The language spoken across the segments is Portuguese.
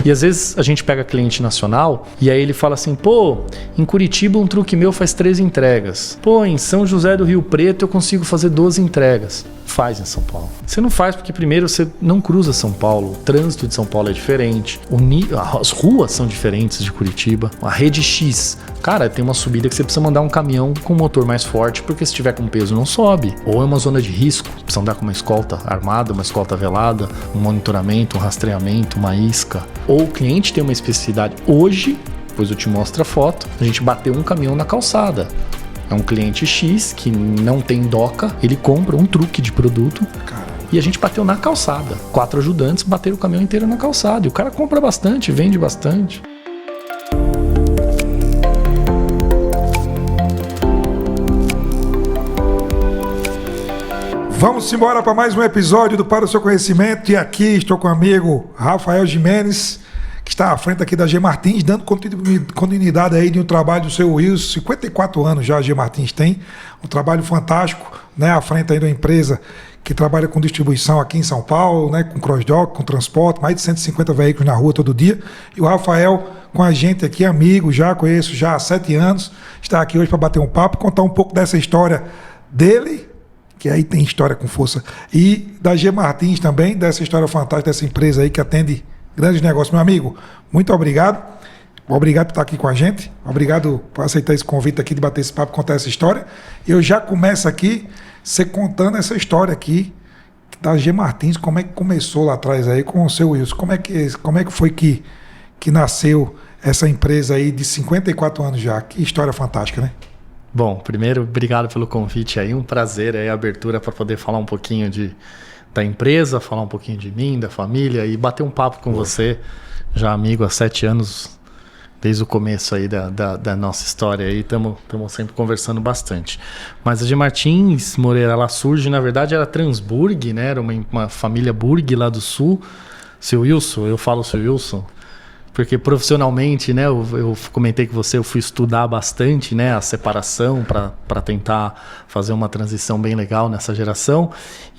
E às vezes a gente pega cliente nacional e aí ele fala assim, pô, em Curitiba um truque meu faz 13 entregas. Pô, em São José do Rio Preto eu consigo fazer 12 entregas. Faz em São Paulo. Você não faz porque primeiro você não cruza São Paulo. O trânsito de São Paulo é diferente. As ruas são diferentes de Curitiba. A rede X, cara, tem uma subida que você precisa mandar um caminhão com motor mais forte porque se tiver com peso não sobe. Ou é uma zona de risco. Precisa andar com uma escolta armada, uma escolta velada, um monitoramento, um rastreamento, uma isca. Ou o cliente tem uma especificidade. Hoje, depois eu te mostro a foto, a gente bateu um caminhão na calçada. É um cliente X que não tem doca, ele compra um truque de produto. Caramba. E a gente bateu na calçada. 4 ajudantes bateram o caminhão inteiro na calçada. E o cara compra bastante, vende bastante. Vamos embora para mais um episódio do Para o Seu Conhecimento. E aqui estou com o amigo Rafael Jimenez, que está à frente aqui da G Martins, dando continuidade aí de um trabalho do seu Wilson. 54 anos já a G Martins tem, um trabalho fantástico, né, à frente aí da empresa que trabalha com distribuição aqui em São Paulo, né, com cross-dock, com transporte, mais de 150 veículos na rua todo dia. E o Rafael com a gente aqui, amigo, já conheço já há 7 anos, está aqui hoje para bater um papo, contar um pouco dessa história dele, que aí tem história com força, e da G Martins também, dessa história fantástica dessa empresa aí que atende grandes negócios. Meu amigo, muito obrigado. Obrigado por estar aqui com a gente. Obrigado por aceitar esse convite aqui de bater esse papo, contar essa história. Eu já começo aqui, você contando essa história aqui da G Martins, como é que começou lá atrás aí com o seu Wilson. Como é que foi que nasceu essa empresa aí de 54 anos já? Que história fantástica, né? Bom, primeiro, obrigado pelo convite aí. Um prazer aí, a abertura para poder falar um pouquinho da empresa, falar um pouquinho de mim, da família e bater um papo com você, já amigo há 7 anos, desde o começo aí da nossa história aí, estamos sempre conversando bastante. Mas a G Martins, Moreira, ela surge, na verdade era Transburg, né? Era uma família Burg lá do sul. Seu Wilson, eu falo seu Wilson, porque profissionalmente, né, eu comentei com você, eu fui estudar bastante, né, a separação para tentar fazer uma transição bem legal nessa geração.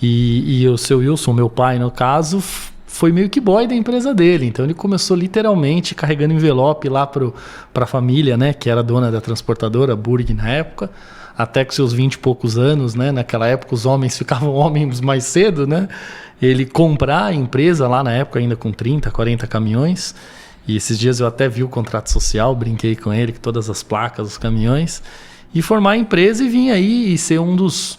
E o seu Wilson, meu pai, no caso, foi meio que boy da empresa dele. Então ele começou literalmente carregando envelope lá para a família, né, que era dona da transportadora Burg na época, até com seus 20 e poucos anos, né, naquela época os homens ficavam homens mais cedo, né, ele comprar a empresa lá na época ainda com 30, 40 caminhões. E esses dias eu até vi o contrato social, brinquei com ele, com todas as placas, os caminhões, e formar a empresa e vir aí e ser um dos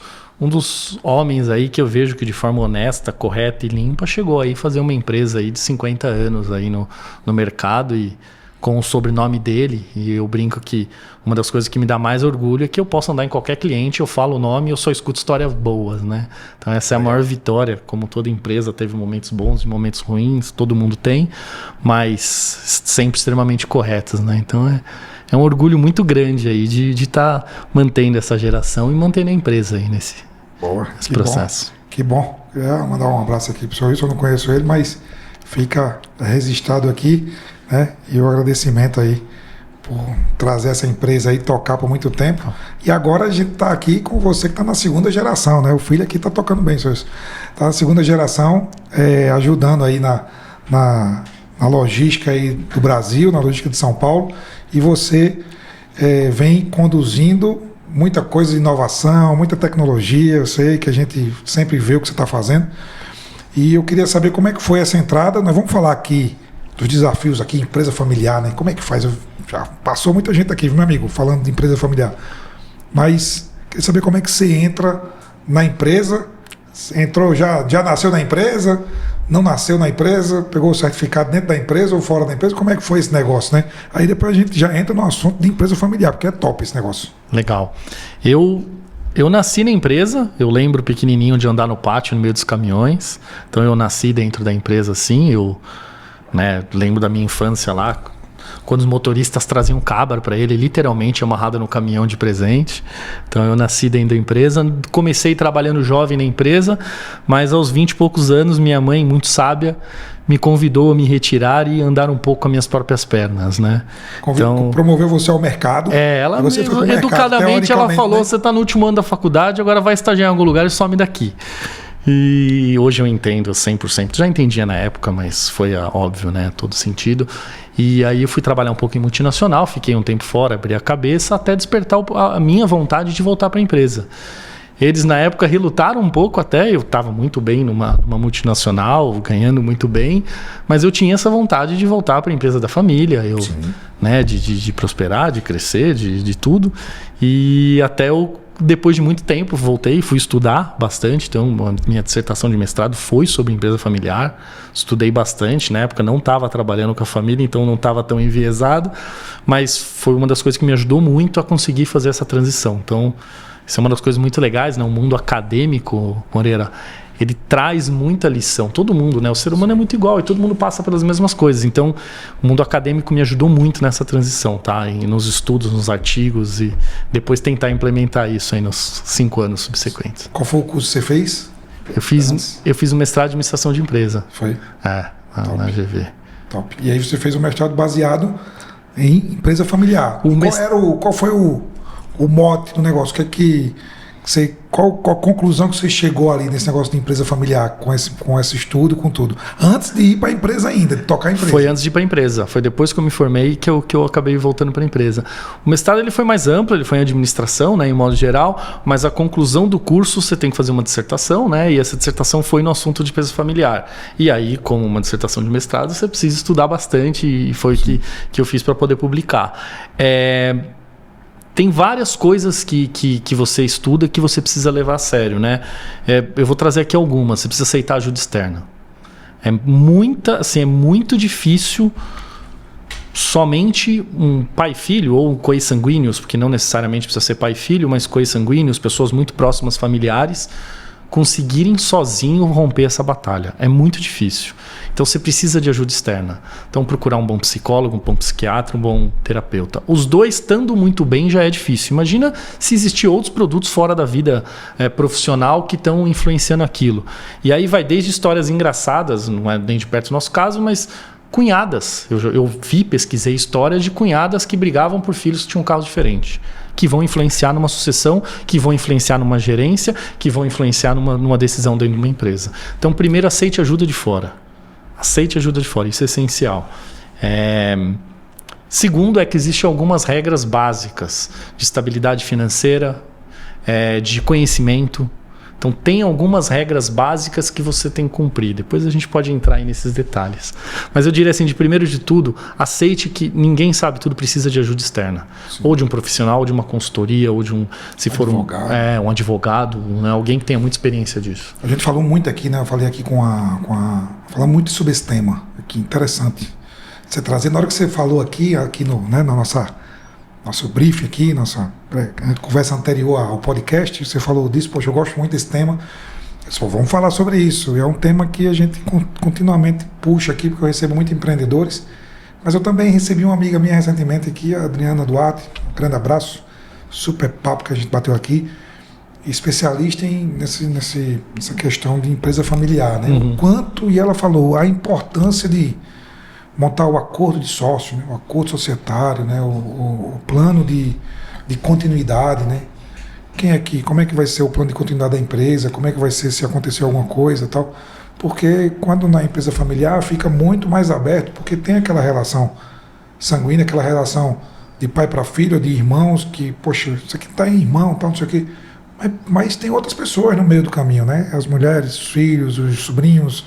homens aí que eu vejo que de forma honesta, correta e limpa chegou aí fazer uma empresa aí de 50 anos aí no mercado e com o sobrenome dele. E eu brinco que uma das coisas que me dá mais orgulho é que eu posso andar em qualquer cliente, eu falo o nome e eu só escuto histórias boas, né? Então essa é a maior vitória. Como toda empresa teve momentos bons e momentos ruins, todo mundo tem, mas sempre extremamente corretos, né? Então é um orgulho muito grande aí de estar mantendo essa geração e mantendo a empresa aí nesse processo. Que bom. Eu ia mandar um abraço aqui pro senhor Wilson, eu não conheço ele, mas fica registrado aqui, né? E o agradecimento aí por trazer essa empresa aí, tocar por muito tempo. E agora a gente está aqui com você que está na 2ª geração, né? O filho aqui está tocando bem, senhor Wilson. Está na 2ª geração, ajudando aí na logística aí do Brasil, na logística de São Paulo. E você vem conduzindo muita coisa de inovação, muita tecnologia. Eu sei que a gente sempre vê o que você está fazendo. E eu queria saber como é que foi essa entrada. Nós vamos falar aqui dos desafios aqui, empresa familiar, né? Como é que faz? Já passou muita gente aqui, meu amigo, falando de empresa familiar. Mas queria saber como é que você entra na empresa. Entrou, já nasceu na empresa, não nasceu na empresa, pegou o certificado dentro da empresa ou fora da empresa. Como é que foi esse negócio, né? Aí depois a gente já entra no assunto de empresa familiar, porque é top esse negócio. Legal. Eu nasci na empresa, eu lembro pequenininho de andar no pátio no meio dos caminhões. Então eu nasci dentro da empresa, sim. Eu lembro da minha infância lá, quando os motoristas traziam cabra para ele, literalmente amarrado no caminhão de presente. Então eu nasci dentro da empresa, comecei trabalhando jovem na empresa, mas aos 20 e poucos anos, minha mãe, muito sábia, me convidou a me retirar e andar um pouco com as minhas próprias pernas, né? Então, promoveu você ao mercado. Ela educadamente ela falou, né? Você está no último ano da faculdade, agora vai estagiar em algum lugar e some daqui. E hoje eu entendo 100%. Já entendia na época, mas foi óbvio, né? Todo sentido. E aí eu fui trabalhar um pouco em multinacional, fiquei um tempo fora, abri a cabeça, até despertar a minha vontade de voltar para a empresa. Eles, na época, relutaram um pouco até. Eu estava muito bem numa multinacional, ganhando muito bem, mas eu tinha essa vontade de voltar para a empresa da família, né, de prosperar, de crescer, de tudo. E até eu, depois de muito tempo, voltei, fui estudar bastante. Então, a minha dissertação de mestrado foi sobre empresa familiar. Estudei bastante. Na época, não estava trabalhando com a família, então não estava tão enviesado. Mas foi uma das coisas que me ajudou muito a conseguir fazer essa transição. Então, isso é uma das coisas muito legais, né? O mundo acadêmico, Moreira, ele traz muita lição. Todo mundo, né? O ser humano é muito igual e todo mundo passa pelas mesmas coisas. Então, o mundo acadêmico me ajudou muito nessa transição, tá? E nos estudos, nos artigos e depois tentar implementar isso aí nos 5 anos subsequentes. Qual foi o curso que você fez? Eu fiz um mestrado de administração de empresa. Foi? Na GV. Top. E aí você fez um mestrado baseado em empresa familiar. Qual foi o mote do negócio? Qual a conclusão que você chegou ali nesse negócio de empresa familiar, com esse estudo, com tudo? Antes de ir para a empresa ainda, de tocar a empresa. Foi antes de ir para a empresa. Foi depois que eu me formei que eu acabei voltando para a empresa. O mestrado ele foi mais amplo, ele foi em administração, né, em modo geral, mas a conclusão do curso você tem que fazer uma dissertação, né, e essa dissertação foi no assunto de empresa familiar. E aí, como uma dissertação de mestrado, você precisa estudar bastante e foi o que eu fiz para poder publicar. Tem várias coisas que você estuda que você precisa levar a sério, né? Eu vou trazer aqui algumas. Você precisa aceitar ajuda externa. É muito difícil somente um pai e filho, ou cosanguíneos, porque não necessariamente precisa ser pai e filho, mas cosanguíneos, pessoas muito próximas, familiares, conseguirem sozinho romper essa batalha. É muito difícil. Então você precisa de ajuda externa. Então procurar um bom psicólogo, um bom psiquiatra, um bom terapeuta. Os dois estando muito bem já é difícil. Imagina se existir outros produtos fora da vida profissional que estão influenciando aquilo. E aí vai desde histórias engraçadas, não é nem de perto do nosso caso, mas cunhadas. Eu pesquisei histórias de cunhadas que brigavam por filhos que tinham um carro diferente, que vão influenciar numa sucessão, que vão influenciar numa gerência, que vão influenciar numa decisão dentro de uma empresa. Então, primeiro, aceite ajuda de fora. Aceite ajuda de fora, isso é essencial. Segundo, que existem algumas regras básicas de estabilidade financeira, de conhecimento. Então, tem algumas regras básicas que você tem que cumprir. Depois a gente pode entrar aí nesses detalhes. Mas eu diria assim, de primeiro de tudo, aceite que ninguém sabe tudo, precisa de ajuda externa. Sim. Ou de um profissional, ou de uma consultoria, ou de um advogado, né? Alguém que tenha muita experiência disso. A gente falou muito aqui, né? Eu falei aqui falamos muito sobre esse tema. Que interessante você trazer. Na hora que você falou aqui na nosso briefing aqui, nossa conversa anterior ao podcast, você falou disso, poxa, eu gosto muito desse tema, vamos falar sobre isso. É um tema que a gente continuamente puxa aqui, porque eu recebo muitos empreendedores, mas eu também recebi uma amiga minha recentemente aqui, a Adriana Duarte, um grande abraço, super papo que a gente bateu aqui, especialista nessa questão de empresa familiar, né? O quanto, e ela falou, a importância de montar o acordo de sócio, né? O acordo societário, né? O plano de continuidade, né? Como é que vai ser o plano de continuidade da empresa, como é que vai ser se acontecer alguma coisa e tal, porque quando na empresa familiar fica muito mais aberto, porque tem aquela relação sanguínea, aquela relação de pai para filho, de irmãos, que, poxa, isso aqui tá em irmão, tal, não sei o quê, mas tem outras pessoas no meio do caminho, né? As mulheres, os filhos, os sobrinhos,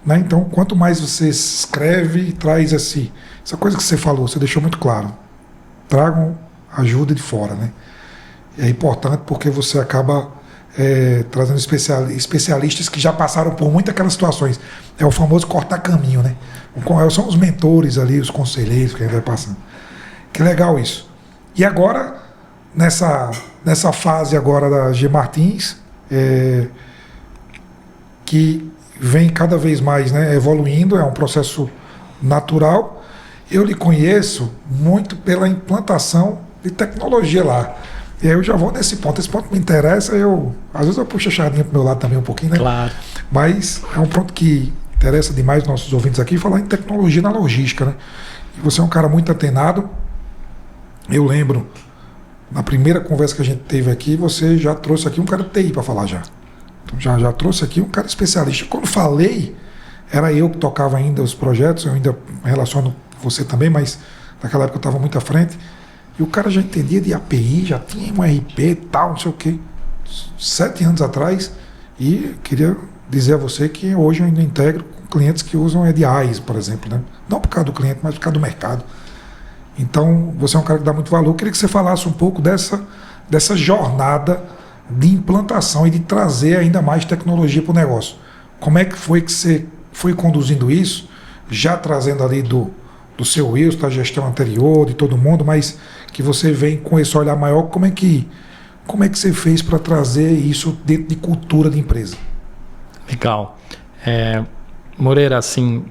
né? Então, quanto mais você escreve e traz essa coisa que você falou, você deixou muito claro, tragam ajuda de fora, né? É importante porque você acaba trazendo especialistas que já passaram por muitas aquelas situações. É o famoso cortar caminho, né? São os mentores ali, os conselheiros que a gente vai passando. Que legal isso. E agora, nessa fase agora da G Martins, que vem cada vez mais, né, evoluindo, é um processo natural. Eu lhe conheço muito pela implantação de tecnologia lá. E aí eu já vou nesse ponto. Esse ponto me interessa, às vezes eu puxo a chardinha pro meu lado também um pouquinho, né? Claro. Mas é um ponto que interessa demais nossos ouvintes aqui, falar em tecnologia na logística, né? E você é um cara muito antenado. Eu lembro, na primeira conversa que a gente teve aqui, você já trouxe aqui um cara de TI para falar já. Então já trouxe aqui um cara especialista. Quando falei, era eu que tocava ainda os projetos, eu ainda me relaciono com você também, mas naquela época eu estava muito à frente. E o cara já entendia de API, já tinha um RP e tal, não sei o quê. 7 anos atrás. E queria dizer a você que hoje eu ainda integro com clientes que usam EDIs, por exemplo, né? Não por causa do cliente, mas por causa do mercado. Então, você é um cara que dá muito valor. Eu queria que você falasse um pouco dessa jornada de implantação e de trazer ainda mais tecnologia para o negócio. Como é que você foi conduzindo isso, já trazendo ali do seu Wilson, da gestão anterior, de todo mundo, mas que você vem com esse olhar maior, como é que você fez para trazer isso dentro de cultura de empresa? Legal. Moreira, assim,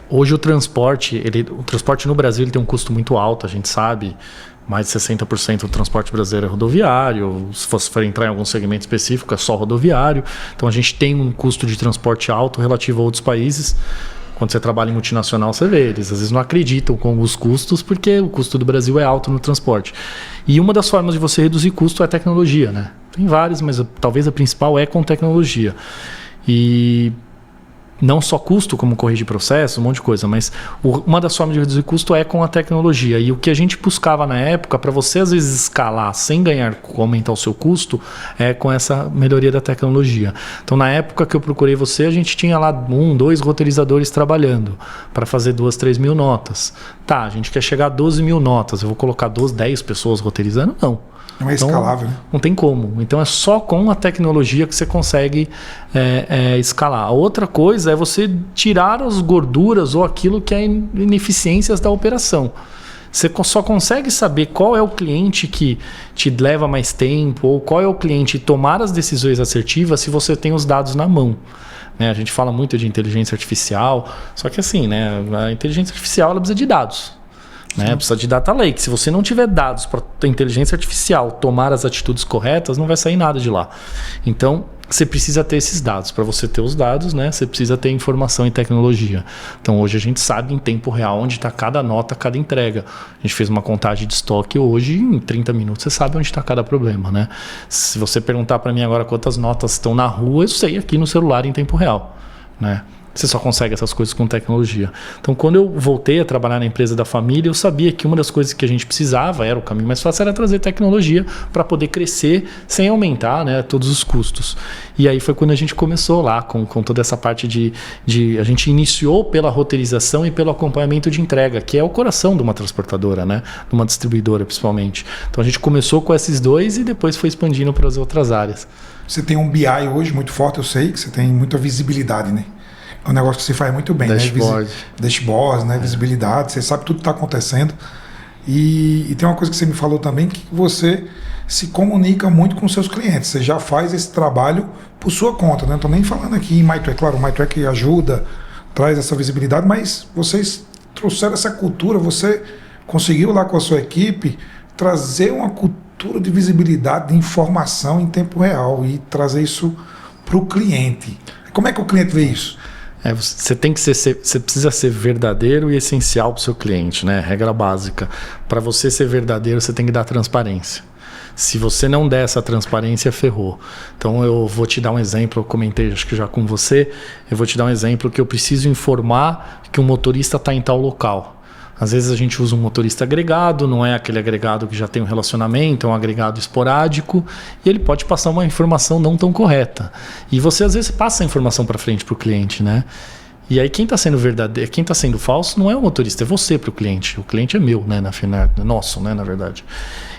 hoje o transporte no Brasil ele tem um custo muito alto, a gente sabe. Mais de 60% do transporte brasileiro é rodoviário. Se for entrar em algum segmento específico, é só rodoviário. Então a gente tem um custo de transporte alto relativo a outros países. Quando você trabalha em multinacional, você vê, eles às vezes não acreditam com os custos, porque o custo do Brasil é alto no transporte. E uma das formas de você reduzir custo é a tecnologia, né? Tem várias, mas talvez a principal é com tecnologia. E não só custo, como corrigir processo, um monte de coisa, mas uma das formas de reduzir custo é com a tecnologia. E o que a gente buscava na época, para você às vezes escalar sem aumentar o seu custo, é com essa melhoria da tecnologia. Então, na época que eu procurei você, a gente tinha lá 2 roteirizadores trabalhando para fazer 2-3 mil notas. Tá, a gente quer chegar a 12 mil notas, eu vou colocar 10 pessoas roteirizando? Não. Não é escalável, né? Não tem como. Então é só com a tecnologia que você consegue escalar. A outra coisa é você tirar as gorduras ou aquilo que é ineficiências da operação. Você só consegue saber qual é o cliente que te leva mais tempo ou qual é o cliente tomar as decisões assertivas se você tem os dados na mão. A gente fala muito de inteligência artificial, só que assim, né, a inteligência artificial ela precisa de dados. Precisa de data lake. Se você não tiver dados para a inteligência artificial tomar as atitudes corretas, não vai sair nada de lá. Então, você precisa ter esses dados. Para você ter os dados, né, você precisa ter informação e tecnologia. Então, hoje a gente sabe em tempo real onde está cada nota, cada entrega. A gente fez uma contagem de estoque hoje, em 30 minutos você sabe onde está cada problema. Né? Se você perguntar para mim agora quantas notas estão na rua, eu sei aqui no celular em tempo real. Né? Você só consegue essas coisas com tecnologia. Então, quando eu voltei a trabalhar na empresa da família, eu sabia que uma das coisas que a gente precisava, era o caminho mais fácil, era trazer tecnologia para poder crescer sem aumentar, né, todos os custos. E aí foi quando a gente começou lá com toda essa parte de... A gente iniciou pela roteirização e pelo acompanhamento de entrega, que é o coração de uma transportadora, né, de uma distribuidora principalmente. Então, a gente começou com esses 2 e depois foi expandindo para as outras áreas. Você tem um BI hoje muito forte, eu sei que você tem muita visibilidade, né? É um negócio que você faz muito bem, Dashboard. né? Dashboard, né? Visibilidade, você sabe tudo que está acontecendo. E tem uma coisa que você me falou também, que você se comunica muito com seus clientes. Você já faz esse trabalho por sua conta, né? Não estou nem falando aqui em MyTrack. Claro, o MyTrack ajuda, traz essa visibilidade, mas vocês trouxeram essa cultura, você conseguiu lá com a sua equipe trazer uma cultura de visibilidade, de informação em tempo real e trazer isso para o cliente. Como é que o cliente vê isso? Você precisa ser verdadeiro e essencial para o seu cliente, né? Regra básica. Para você ser verdadeiro, você tem que dar transparência. Se você não der essa transparência, ferrou. Então eu vou te dar um exemplo, eu comentei acho que já com você, eu vou te dar um exemplo que eu preciso informar que um motorista está em tal local. Às vezes a gente usa um motorista agregado, não é aquele agregado que já tem um relacionamento, é um agregado esporádico, e ele pode passar uma informação não tão correta. E você às vezes passa a informação para frente para o cliente, né? E aí quem está sendo verdadeiro, quem está sendo falso não é o motorista, é você para o cliente. O cliente é meu, né? Nosso, né? Na verdade.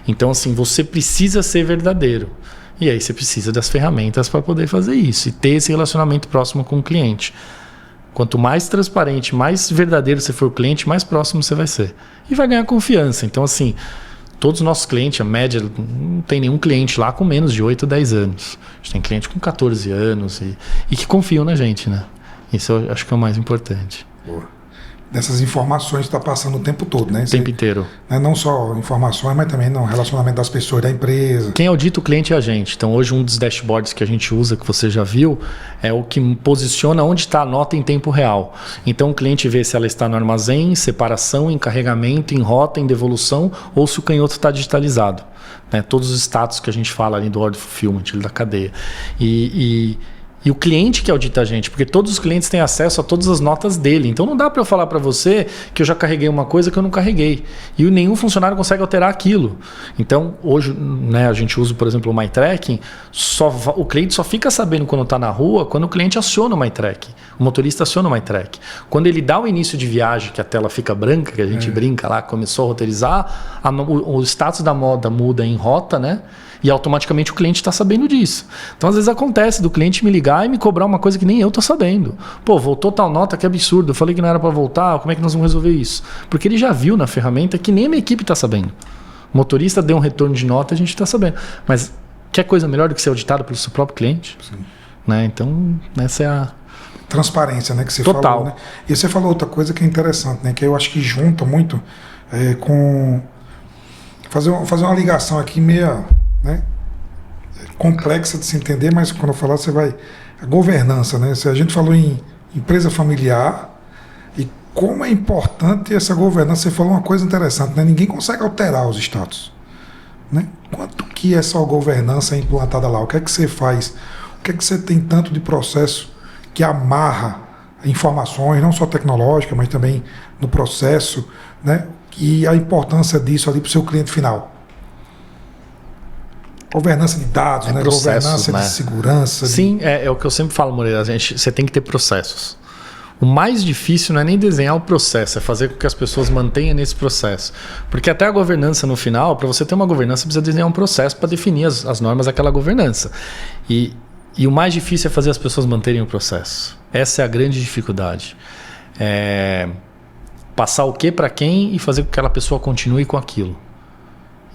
Então assim, você precisa ser verdadeiro. E aí você precisa das ferramentas para poder fazer isso e ter esse relacionamento próximo com o cliente. Quanto mais transparente, mais verdadeiro você for o cliente, mais próximo você vai ser. E vai ganhar confiança. Então, assim, todos os nossos clientes, a média, não tem nenhum cliente lá com menos de 8 ou 10 anos. A gente tem cliente com 14 anos e que confiam na gente, né? Isso eu acho que é o mais importante. Boa. dessas informações que está passando o tempo todo, né? O tempo inteiro. Né? Não só informações, mas também no relacionamento das pessoas, da empresa. Quem audita o cliente é a gente. Então hoje um dos dashboards que a gente usa, que você já viu, é o que posiciona onde está a nota em tempo real. Então o cliente vê se ela está no armazém, em separação, em carregamento, em rota, em devolução ou se o canhoto está digitalizado. Né? Todos os status que a gente fala ali do order fulfillment, da cadeia. E o cliente que audita a gente, porque todos os clientes têm acesso a todas as notas dele. Então não dá para eu falar para você que eu já carreguei uma coisa que eu não carreguei. E nenhum funcionário consegue alterar aquilo. Então hoje, né, a gente usa, por exemplo, o MyTracking. O cliente só fica sabendo quando está na rua quando o cliente aciona o MyTracking. O motorista aciona o MyTracking. Quando ele dá o início de viagem, que a tela fica branca, que a gente brinca lá, começou a roteirizar, o status da moda muda em rota, né? E automaticamente o cliente está sabendo disso. Então, às vezes acontece do cliente me ligar e me cobrar uma coisa que nem eu estou sabendo. Pô, voltou tal nota, que absurdo. Eu falei que não era para voltar, como é que nós vamos resolver isso? Porque ele já viu na ferramenta que nem a minha equipe está sabendo. O motorista deu um retorno de nota, a gente está sabendo. Mas quer coisa melhor do que ser auditado pelo seu próprio cliente? Sim. Né? Então, essa é a... transparência, né, que você Total. falou, né? E você falou outra coisa que é interessante, né, que eu acho que junta muito com fazer uma ligação aqui meia, né, complexa de se entender, mas quando eu falar você vai a governança, né? Se a gente falou em empresa familiar e como é importante essa governança, você falou uma coisa interessante, né? Ninguém consegue alterar os status, né? Quanto que essa governança é implantada lá? O que é que você faz? O que é que você tem tanto de processo que amarra informações, não só tecnológicas, mas também no processo, né? E a importância disso ali para o seu cliente final. Governança de dados, né? Governança, né, de segurança. Sim, é o que eu sempre falo, Moreira. Você tem que ter processos. O mais difícil não é nem desenhar o processo, é fazer com que as pessoas mantenham nesse processo. Porque até a governança no final, para você ter uma governança, você precisa desenhar um processo para definir as normas daquela governança. E o mais difícil é fazer as pessoas manterem o processo. Essa é a grande dificuldade. Passar o que para quem e fazer com que aquela pessoa continue com aquilo.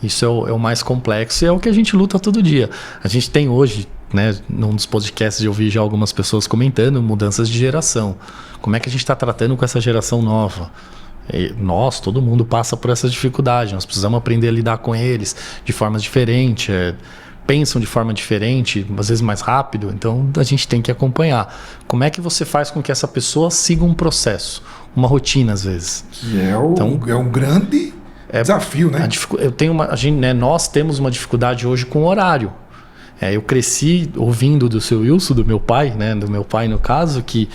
Isso é o mais complexo e é o que a gente luta todo dia. A gente tem hoje, né, num dos podcasts eu vi já algumas pessoas comentando mudanças de geração. Como é que a gente está tratando com essa geração nova? Todo mundo passa por essa dificuldade. Nós precisamos aprender a lidar com eles de formas diferentes. Pensam de forma diferente, às vezes mais rápido. Então a gente tem que acompanhar. Como é que você faz com que essa pessoa siga um processo, uma rotina às vezes? Que é um grande desafio, né? Nós temos uma dificuldade hoje com o horário. Eu cresci ouvindo do seu Wilson, do meu pai, né? Do meu pai no caso, que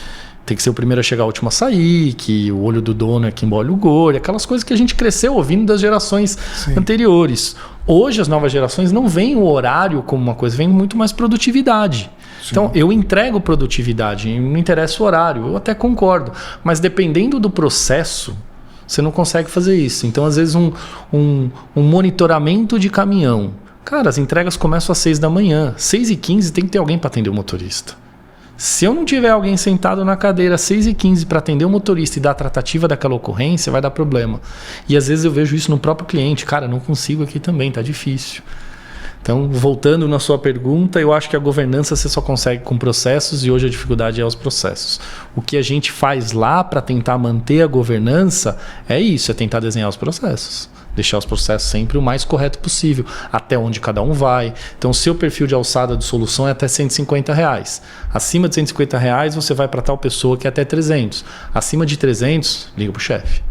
tem que ser o primeiro a chegar, o último a sair, que o olho do dono é que embolha o gordo, aquelas coisas que a gente cresceu ouvindo das gerações anteriores. Hoje as novas gerações não veem o horário como uma coisa, veem muito mais produtividade. Sim. Então eu entrego produtividade, não interessa o horário, eu até concordo, mas dependendo do processo, você não consegue fazer isso. Então às vezes um monitoramento de caminhão, cara, as entregas começam às 6 da manhã, 6h15 tem que ter alguém para atender o motorista. Se eu não tiver alguém sentado na cadeira às 6h15 para atender o motorista e dar a tratativa daquela ocorrência, vai dar problema. E às vezes eu vejo isso no próprio cliente. Cara, não consigo aqui também, tá difícil. Então, voltando na sua pergunta, eu acho que a governança você só consegue com processos e hoje a dificuldade é os processos. O que a gente faz lá para tentar manter a governança é isso, é tentar desenhar os processos. Deixar os processos sempre o mais correto possível, até onde cada um vai. Então, o seu perfil de alçada de solução é até R$150. Acima de R$150, você vai para tal pessoa que é até 300. Acima de 300, liga para o chefe.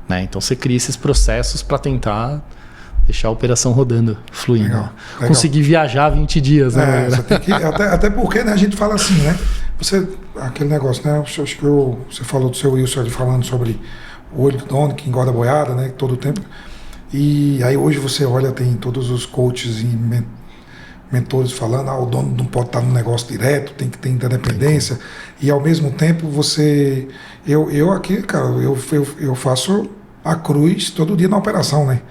Né? Então, você cria esses processos para tentar deixar a operação rodando, fluindo. Legal. Conseguir viajar 20 dias. Né? Você tem que, até porque, né, a gente fala assim, né? Aquele negócio, né? Acho que você falou do seu Wilson falando sobre o olho do dono que engorda boiada, né? Todo o tempo. E aí hoje você olha, tem todos os coaches e mentores falando, o dono não pode estar no negócio direto, tem que ter independência. E ao mesmo tempo eu aqui, cara, eu faço a cruz todo dia na operação, né?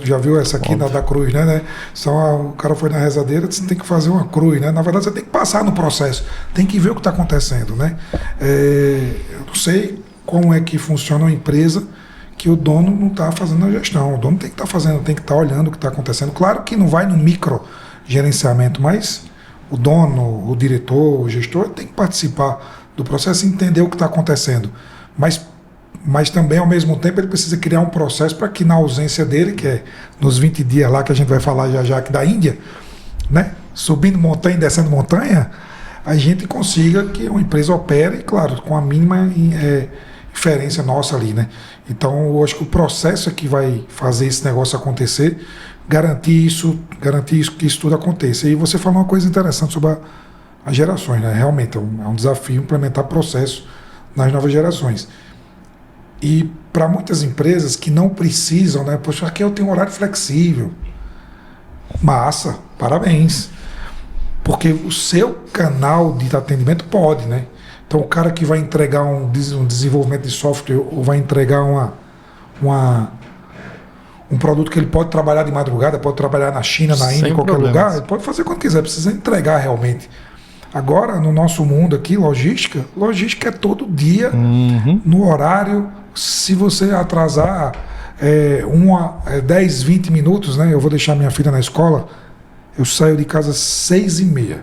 Já viu essa aqui da cruz, né? O cara foi na rezadeira, você tem que fazer uma cruz, né? Na verdade você tem que passar no processo, tem que ver o que está acontecendo, né? Eu não sei como é que funciona uma empresa que o dono não está fazendo a gestão. O dono tem que estar fazendo, tem que estar olhando o que está acontecendo. Claro que não vai no micro gerenciamento, mas o dono, o diretor, o gestor tem que participar do processo e entender o que está acontecendo. Mas mas também, ao mesmo tempo, ele precisa criar um processo para que na ausência dele, que é nos 20 dias lá, que a gente vai falar já aqui da Índia, né? Subindo montanha, descendo montanha, a gente consiga que uma empresa opere, claro, com a mínima inferência nossa ali, né? Então, eu acho que o processo é que vai fazer esse negócio acontecer, garantir que isso tudo aconteça. E você falou uma coisa interessante sobre as gerações, né? Realmente, é um desafio implementar processo nas novas gerações. E para muitas empresas que não precisam, né? Poxa, aqui eu tenho um horário flexível. Massa, parabéns. Porque o seu canal de atendimento pode, né? Então o cara que vai entregar um desenvolvimento de software ou vai entregar um produto que ele pode trabalhar de madrugada, pode trabalhar na China, na Índia, em qualquer lugar, ele pode fazer quando quiser, precisa entregar realmente. Agora, no nosso mundo aqui, logística é todo dia, no horário. Se você atrasar 10, 20 minutos, né? Eu vou deixar minha filha na escola, eu saio de casa às 6h30.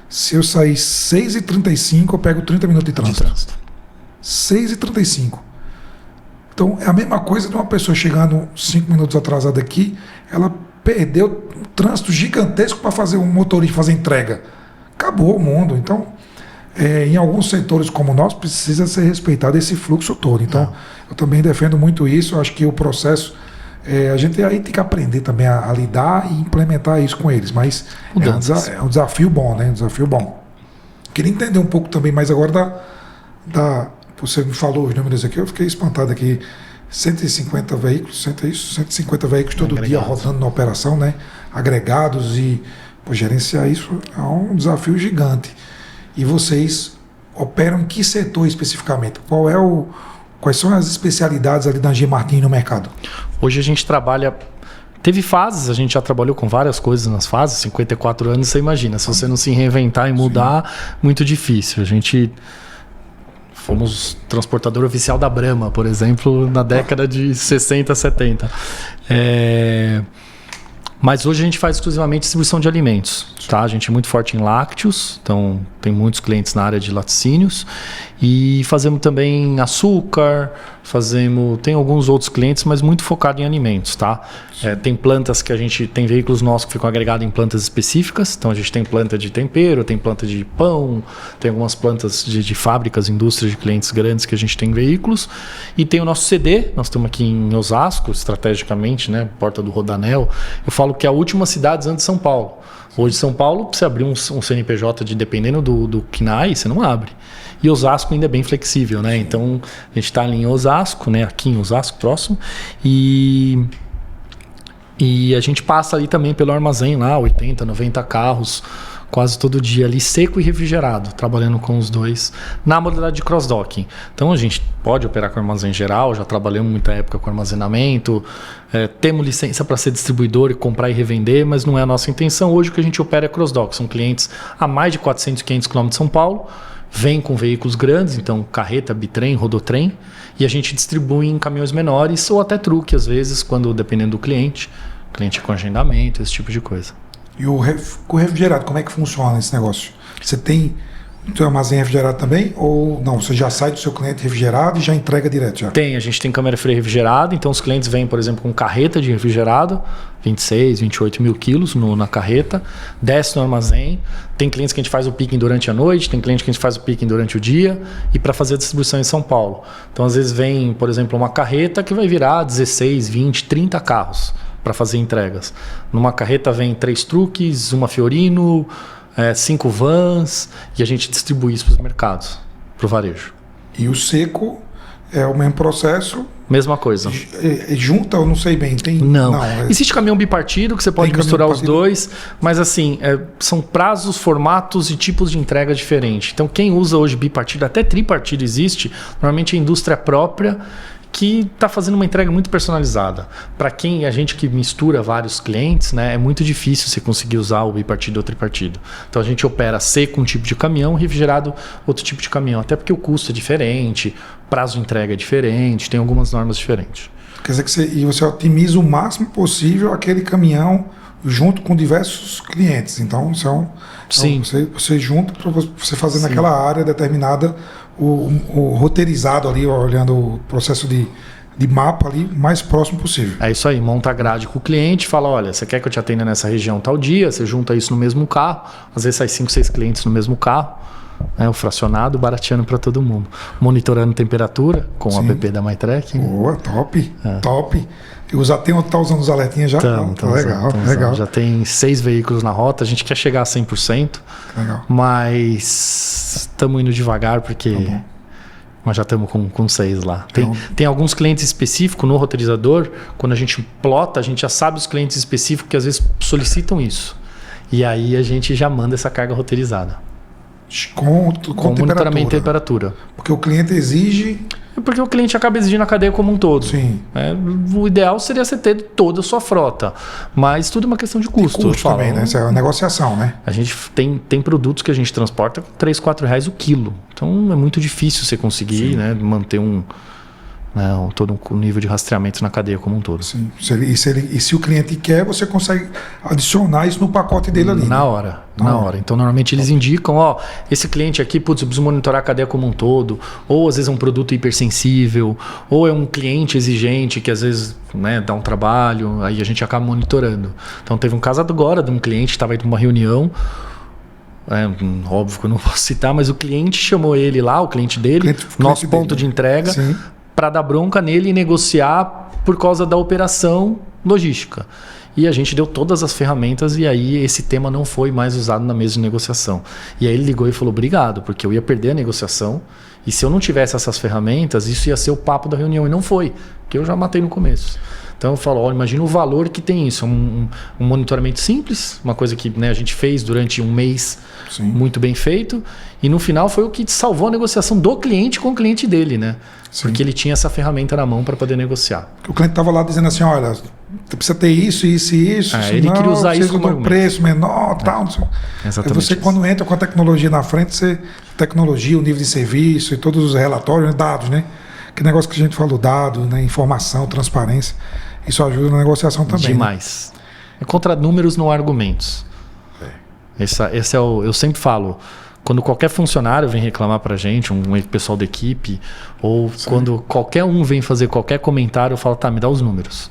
Se eu sair 6h35, eu pego 30 minutos de trânsito. 6h35. Então, é a mesma coisa de uma pessoa chegando 5 minutos atrasada aqui, ela perdeu um trânsito gigantesco para fazer um motorista fazer entrega. Acabou o mundo. Então, em alguns setores como o nosso, precisa ser respeitado esse fluxo todo. Então, eu também defendo muito isso. Eu acho que o processo, a gente aí tem que aprender também a lidar e implementar isso com eles. Mas é um desafio bom, né? Um desafio bom. Queria entender um pouco também mais agora você me falou os números aqui, eu fiquei espantado aqui. 150 veículos, 150 veículos todo dia rodando na operação, né? Agregados e gerenciar isso é um desafio gigante. E vocês operam em que setor especificamente? Quais são as especialidades ali da G Martin no mercado? Hoje a gente trabalha... Teve fases, a gente já trabalhou com várias coisas nas fases, 54 anos, você imagina. Se você não se reinventar e mudar, muito difícil. A gente... Fomos transportador oficial da Brahma, por exemplo, na década de 60, 70. Mas hoje a gente faz exclusivamente distribuição de alimentos. Tá? A gente é muito forte em lácteos, então tem muitos clientes na área de laticínios. E fazemos também açúcar, tem alguns outros clientes, mas muito focado em alimentos. Tá? Tem plantas que a gente tem veículos nossos que ficam agregados em plantas específicas. Então a gente tem planta de tempero, tem planta de pão, tem algumas plantas de fábricas, indústrias de clientes grandes que a gente tem veículos. E tem o nosso CD, nós estamos aqui em Osasco, estrategicamente, né? Porta do Rodanel. Eu falo que é a última cidade antes de São Paulo. Hoje São Paulo, para você abrir um CNPJ dependendo do KNAI, você não abre. E Osasco ainda é bem flexível, né? Então a gente está ali em Osasco, né? Aqui em Osasco, próximo. E a gente passa ali também pelo armazém lá, 80, 90 carros, quase todo dia ali, seco e refrigerado, trabalhando com os dois, na modalidade de cross-docking. Então a gente pode operar com armazém geral, já trabalhamos muita época com armazenamento, temos licença para ser distribuidor e comprar e revender, mas não é a nossa intenção. Hoje o que a gente opera é cross-dock, são clientes a mais de 400, 500 km de São Paulo, vem com veículos grandes, então carreta, bitrem, rodotrem, e a gente distribui em caminhões menores ou até truque às vezes, quando dependendo do cliente com agendamento, esse tipo de coisa. E o refrigerado, como é que funciona esse negócio? Você tem o teu armazém refrigerado também? Ou não, você já sai do seu cliente refrigerado e já entrega direto? Já? A gente tem câmara fria refrigerada, então os clientes vêm, por exemplo, com carreta de refrigerado, 26, 28 mil quilos na carreta, desce no armazém. Tem clientes que a gente faz o picking durante a noite, tem cliente que a gente faz o picking durante o dia e para fazer a distribuição em São Paulo. Então, às vezes vem, por exemplo, uma carreta que vai virar 16, 20, 30 carros para fazer entregas. Numa carreta vem 3 truques, uma Fiorino, 5 vans, e a gente distribui isso para os mercados, para o varejo. E o seco é o mesmo processo? Mesma coisa. Junta, eu não sei bem. Não. Existe caminhão bipartido que você pode misturar os dois, mas assim, são prazos, formatos e tipos de entrega diferentes. Então quem usa hoje bipartido, até tripartido existe, normalmente é indústria própria, que está fazendo uma entrega muito personalizada. Para a gente que mistura vários clientes, né, é muito difícil você conseguir usar o bipartido ou tripartido. Então a gente opera seco um tipo de caminhão, refrigerado outro tipo de caminhão, até porque o custo é diferente, prazo de entrega é diferente, tem algumas normas diferentes. Quer dizer que você otimiza o máximo possível aquele caminhão junto com diversos clientes. Então, Sim. Você junta para você fazer naquela área determinada o roteirizado ali, olhando o processo de mapa ali mais próximo possível. É isso aí, monta a grade com o cliente, fala, olha, você quer que eu te atenda nessa região tal dia, você junta isso no mesmo carro, às vezes sai 5, 6 clientes no mesmo carro, né, o fracionado, barateando para todo mundo. Monitorando temperatura com o app da MyTrack. Boa, top, top. Tá usando os alertinhas já? Legal. Já tem 6 veículos na rota, a gente quer chegar a 100%, legal. Mas estamos indo devagar porque... Nós já estamos com 6 lá. Tem alguns clientes específicos no roteirizador, quando a gente plota, a gente já sabe os clientes específicos que às vezes solicitam isso. E aí a gente já manda essa carga roteirizada. Com monitoramento de temperatura. Porque o cliente exige... Porque o cliente acaba exigindo a cadeia como um todo. Sim. O ideal seria você ter toda a sua frota. Mas tudo é uma questão de custo. Custo também, né? Isso é uma negociação, né? A gente tem produtos que a gente transporta com R$3, R$4 o quilo. Então é muito difícil você conseguir, né, manter todo um nível de rastreamento na cadeia como um todo. Sim. Se o cliente quer, você consegue adicionar isso no pacote dele ali. Na hora. Então, normalmente eles indicam, esse cliente aqui, eu preciso monitorar a cadeia como um todo, ou às vezes é um produto hipersensível, ou é um cliente exigente que às vezes, né, dá um trabalho, aí a gente acaba monitorando. Então, teve um caso agora de um cliente que estava indo para uma reunião, óbvio que eu não posso citar, mas o cliente chamou ele lá, o cliente dele, nosso ponto de entrega, para dar bronca nele e negociar por causa da operação logística. E a gente deu todas as ferramentas e aí esse tema não foi mais usado na mesa de negociação. E aí ele ligou e falou, obrigado, porque eu ia perder a negociação e se eu não tivesse essas ferramentas, isso ia ser o papo da reunião. E não foi, porque eu já matei no começo. Então eu falo, imagina o valor que tem isso. Um monitoramento simples, uma coisa que, né, a gente fez durante um mês, muito bem feito. E no final foi o que salvou a negociação do cliente com o cliente dele, né? Porque ele tinha essa ferramenta na mão para poder negociar. O cliente estava lá dizendo assim, olha, você precisa ter isso. Ele queria usar isso como um preço menor, tal. Exatamente. Você, quando entra com a tecnologia na frente, tecnologia, o nível de serviço e todos os relatórios, dados, né? Que negócio que a gente falou, dados, né? Informação, transparência. Isso ajuda na negociação também. Demais. Né? Contra números, não há argumentos. Esse é eu sempre falo, quando qualquer funcionário vem reclamar pra gente, um pessoal da equipe, ou quando qualquer um vem fazer qualquer comentário, eu falo, tá, me dá os números.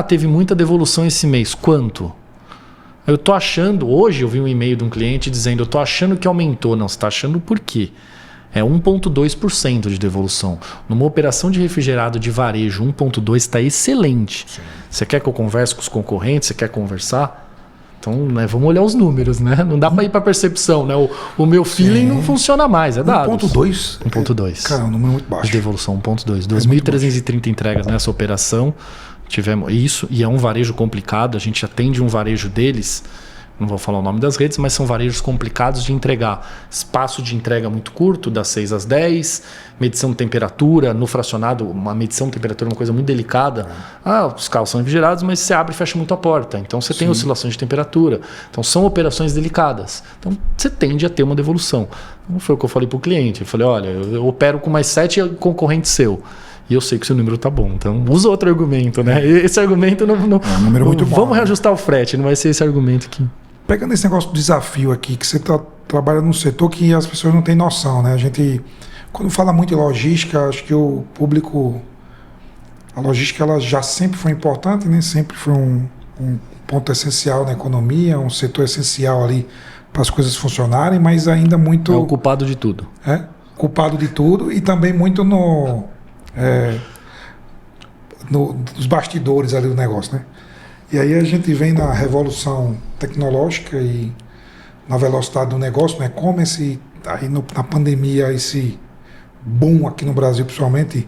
Teve muita devolução esse mês. Quanto? Eu tô achando, hoje eu vi um e-mail de um cliente dizendo, eu tô achando que aumentou. Não, você tá achando por quê? É 1,2% de devolução. Numa operação de refrigerado de varejo, 1,2% está excelente. Você quer que eu converse com os concorrentes? Você quer conversar? Então, né, vamos olhar os números, né? Não dá para ir para percepção, né? O meu feeling não funciona mais, é dados. 1,2%? 1,2%. Cara, um número muito baixo. De devolução, 1,2%. 2.330 entregas nessa operação. Tivemos isso, e é um varejo complicado. A gente atende um varejo deles, não vou falar o nome das redes, mas são varejos complicados de entregar. Espaço de entrega muito curto, das 6 às 10, medição de temperatura, no fracionado, uma medição de temperatura é uma coisa muito delicada. Os carros são refrigerados, mas você abre e fecha muito a porta. Então você tem oscilações de temperatura. Então são operações delicadas. Então você tende a ter uma devolução. Então, foi o que eu falei para o cliente. Eu falei, olha, eu opero com mais 7 concorrentes seu. E eu sei que o seu número tá bom. Então, usa outro argumento, né? Esse argumento não é um número muito bom. Vamos reajustar o frete, não vai ser esse argumento aqui. Pegando esse negócio do desafio aqui, que você trabalha num setor que as pessoas não têm noção, né? A gente, quando fala muito em logística, acho que o público... A logística, ela já sempre foi importante, né? Sempre foi um ponto essencial na economia, um setor essencial ali para as coisas funcionarem, mas ainda muito... É o culpado de tudo. Culpado de tudo e também muito nos bastidores ali do negócio, né? E aí a gente vem na revolução tecnológica e na velocidade do negócio, no e-commerce, aí na pandemia esse boom aqui no Brasil, principalmente,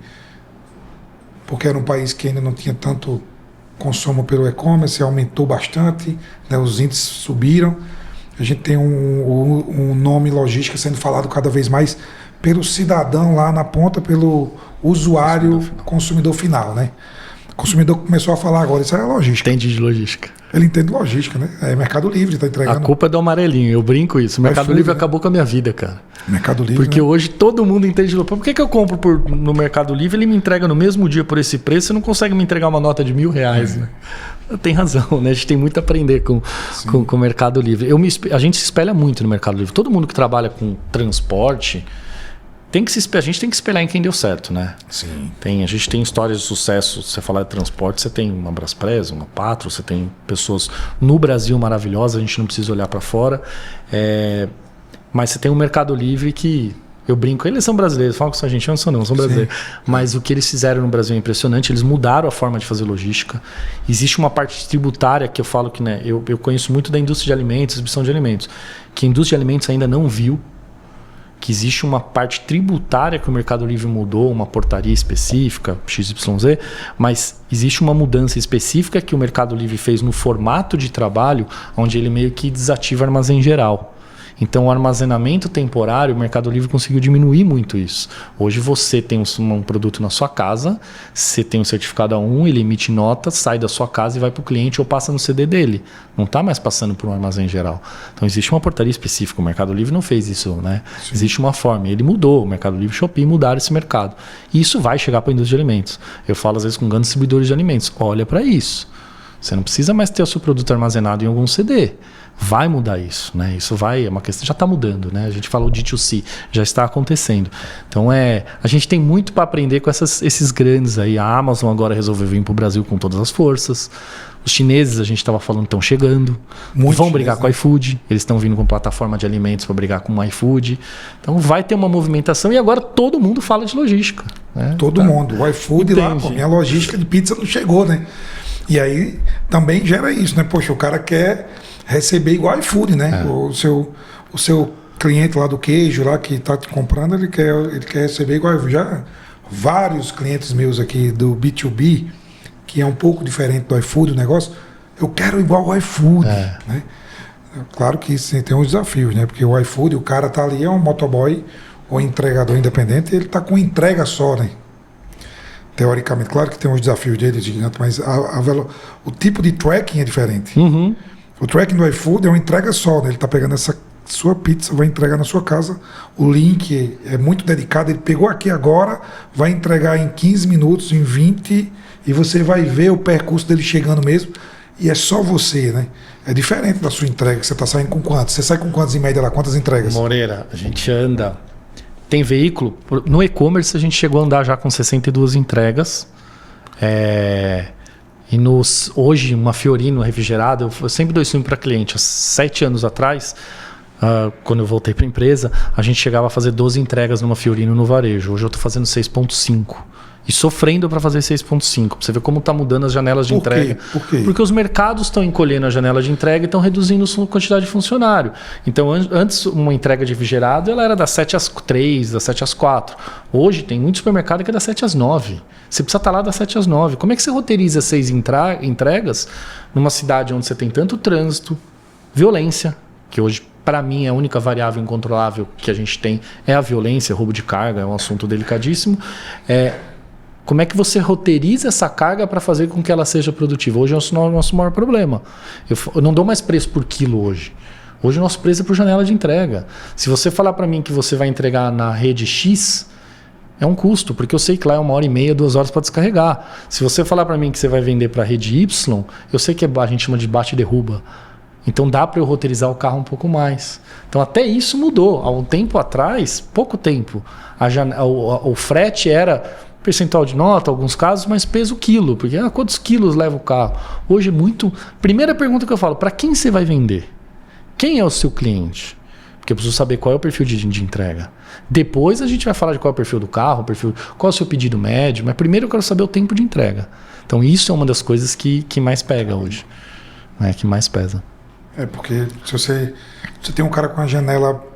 porque era um país que ainda não tinha tanto consumo pelo e-commerce, aumentou bastante, né? Os índices subiram, a gente tem um nome logística sendo falado cada vez mais pelo cidadão lá na ponta, pelo usuário, consumidor final, né? O consumidor começou a falar agora, isso é logística. Entende de logística. Ele entende logística, né? É Mercado Livre, tá entregando. A culpa é do amarelinho, eu brinco isso. O Mercado iFood, Livre né? acabou com a minha vida, cara. Mercado Livre, Porque né? hoje todo mundo entende. Por que eu compro no Mercado Livre, ele me entrega no mesmo dia por esse preço, você não consegue me entregar uma nota de R$1.000, né? Tem razão, né? A gente tem muito a aprender com o Mercado Livre. A gente se espelha muito no Mercado Livre. Todo mundo que trabalha com transporte a gente tem que espelhar em quem deu certo, né? Sim. A gente tem histórias de sucesso. Se você falar de transporte, você tem uma Braspress, uma Patro, você tem pessoas no Brasil maravilhosas, a gente não precisa olhar para fora. Mas você tem um Mercado Livre que, eu brinco, eles são brasileiros, falam que são argentinos, não são brasileiros. Mas o que eles fizeram no Brasil é impressionante, eles mudaram a forma de fazer logística. Existe uma parte tributária que eu falo que, né, eu conheço muito da indústria de alimentos, distribuição de alimentos, que a indústria de alimentos ainda não viu, que existe uma parte tributária que o Mercado Livre mudou, uma portaria específica, XYZ, mas existe uma mudança específica que o Mercado Livre fez no formato de trabalho, onde ele meio que desativa armazém geral. Então, o armazenamento temporário, o Mercado Livre conseguiu diminuir muito isso. Hoje você tem um produto na sua casa, você tem um certificado A1, ele emite nota, sai da sua casa e vai para o cliente ou passa no CD dele. Não está mais passando por um armazém geral. Então, existe uma portaria específica. O Mercado Livre não fez isso, né? Sim. Existe uma forma. Ele mudou. O Mercado Livre e Shopee mudaram esse mercado. E isso vai chegar para a indústria de alimentos. Eu falo, às vezes, com grandes distribuidores de alimentos. Olha para isso. Você não precisa mais ter o seu produto armazenado em algum CD. Vai mudar isso, né? Isso é uma questão, já está mudando, né? A gente falou de D2C, já está acontecendo. Então a gente tem muito para aprender com esses grandes aí. A Amazon agora resolveu vir para o Brasil com todas as forças. Os chineses, a gente estava falando, estão chegando. Vão brigar com o iFood. Eles estão vindo com plataforma de alimentos para brigar com o iFood. Então vai ter uma movimentação e agora todo mundo fala de logística. Né? Todo mundo. O iFood lá, pô, minha logística de pizza não chegou, né? E aí também gera isso, né? Poxa, o cara quer receber igual iFood, né? O seu cliente lá do queijo lá que está te comprando, ele quer receber igual iFood. Já vários clientes meus aqui do B2B, que é um pouco diferente do iFood, o negócio, eu quero igual o iFood, né? Claro que sim, tem uns desafios, né? Porque o iFood, o cara tá ali, é um motoboy ou entregador independente, ele tá com entrega só, né? Teoricamente, claro que tem uns desafios dele gigantes, mas o tipo de tracking é diferente. Uhum. O tracking do iFood é uma entrega só, né? Ele está pegando essa sua pizza, vai entregar na sua casa. O link é muito dedicado. Ele pegou aqui agora, vai entregar em 15 minutos, em 20, e você vai ver o percurso dele chegando mesmo. E é só você, né? É diferente da sua entrega, que você está saindo com quantos? Você sai com quantos em média lá? Quantas entregas? Moreira, a gente anda... Tem veículo... No e-commerce a gente chegou a andar já com 62 entregas. E hoje, uma Fiorino refrigerada, eu sempre dou isso para cliente. Há 7 anos atrás, quando eu voltei para a empresa, a gente chegava a fazer 12 entregas numa Fiorino no varejo. Hoje eu estou fazendo 6,5. E sofrendo para fazer 6,5. Para você ver como está mudando as janelas de entrega. Por quê? Porque os mercados estão encolhendo a janela de entrega e estão reduzindo a quantidade de funcionário. Então, antes, uma entrega de refrigerado ela era das 7 às 3, das 7 às 4. Hoje, tem muito supermercado que é das 7 às 9. Você precisa estar lá das 7 às 9. Como é que você roteiriza 6 entregas numa cidade onde você tem tanto trânsito, violência, que hoje, para mim, a única variável incontrolável que a gente tem é a violência, roubo de carga, é um assunto delicadíssimo. Como é que você roteiriza essa carga para fazer com que ela seja produtiva? Hoje é o nosso maior problema. Eu não dou mais preço por quilo hoje. Hoje o nosso preço é por janela de entrega. Se você falar para mim que você vai entregar na rede X, é um custo, porque eu sei que lá é 1h30, 2 horas para descarregar. Se você falar para mim que você vai vender para a rede Y, eu sei que a gente chama de bate e derruba. Então dá para eu roteirizar o carro um pouco mais. Então até isso mudou. Há um tempo atrás, pouco tempo, o frete era... percentual de nota, alguns casos, mas peso quilo, porque quantos quilos leva o carro? Hoje é muito... Primeira pergunta que eu falo, para quem você vai vender? Quem é o seu cliente? Porque eu preciso saber qual é o perfil de entrega. Depois a gente vai falar de qual é o perfil do carro, qual é o seu pedido médio, mas primeiro eu quero saber o tempo de entrega. Então isso é uma das coisas que mais pega hoje, né? Que mais pesa. Porque se você tem um cara com a janela...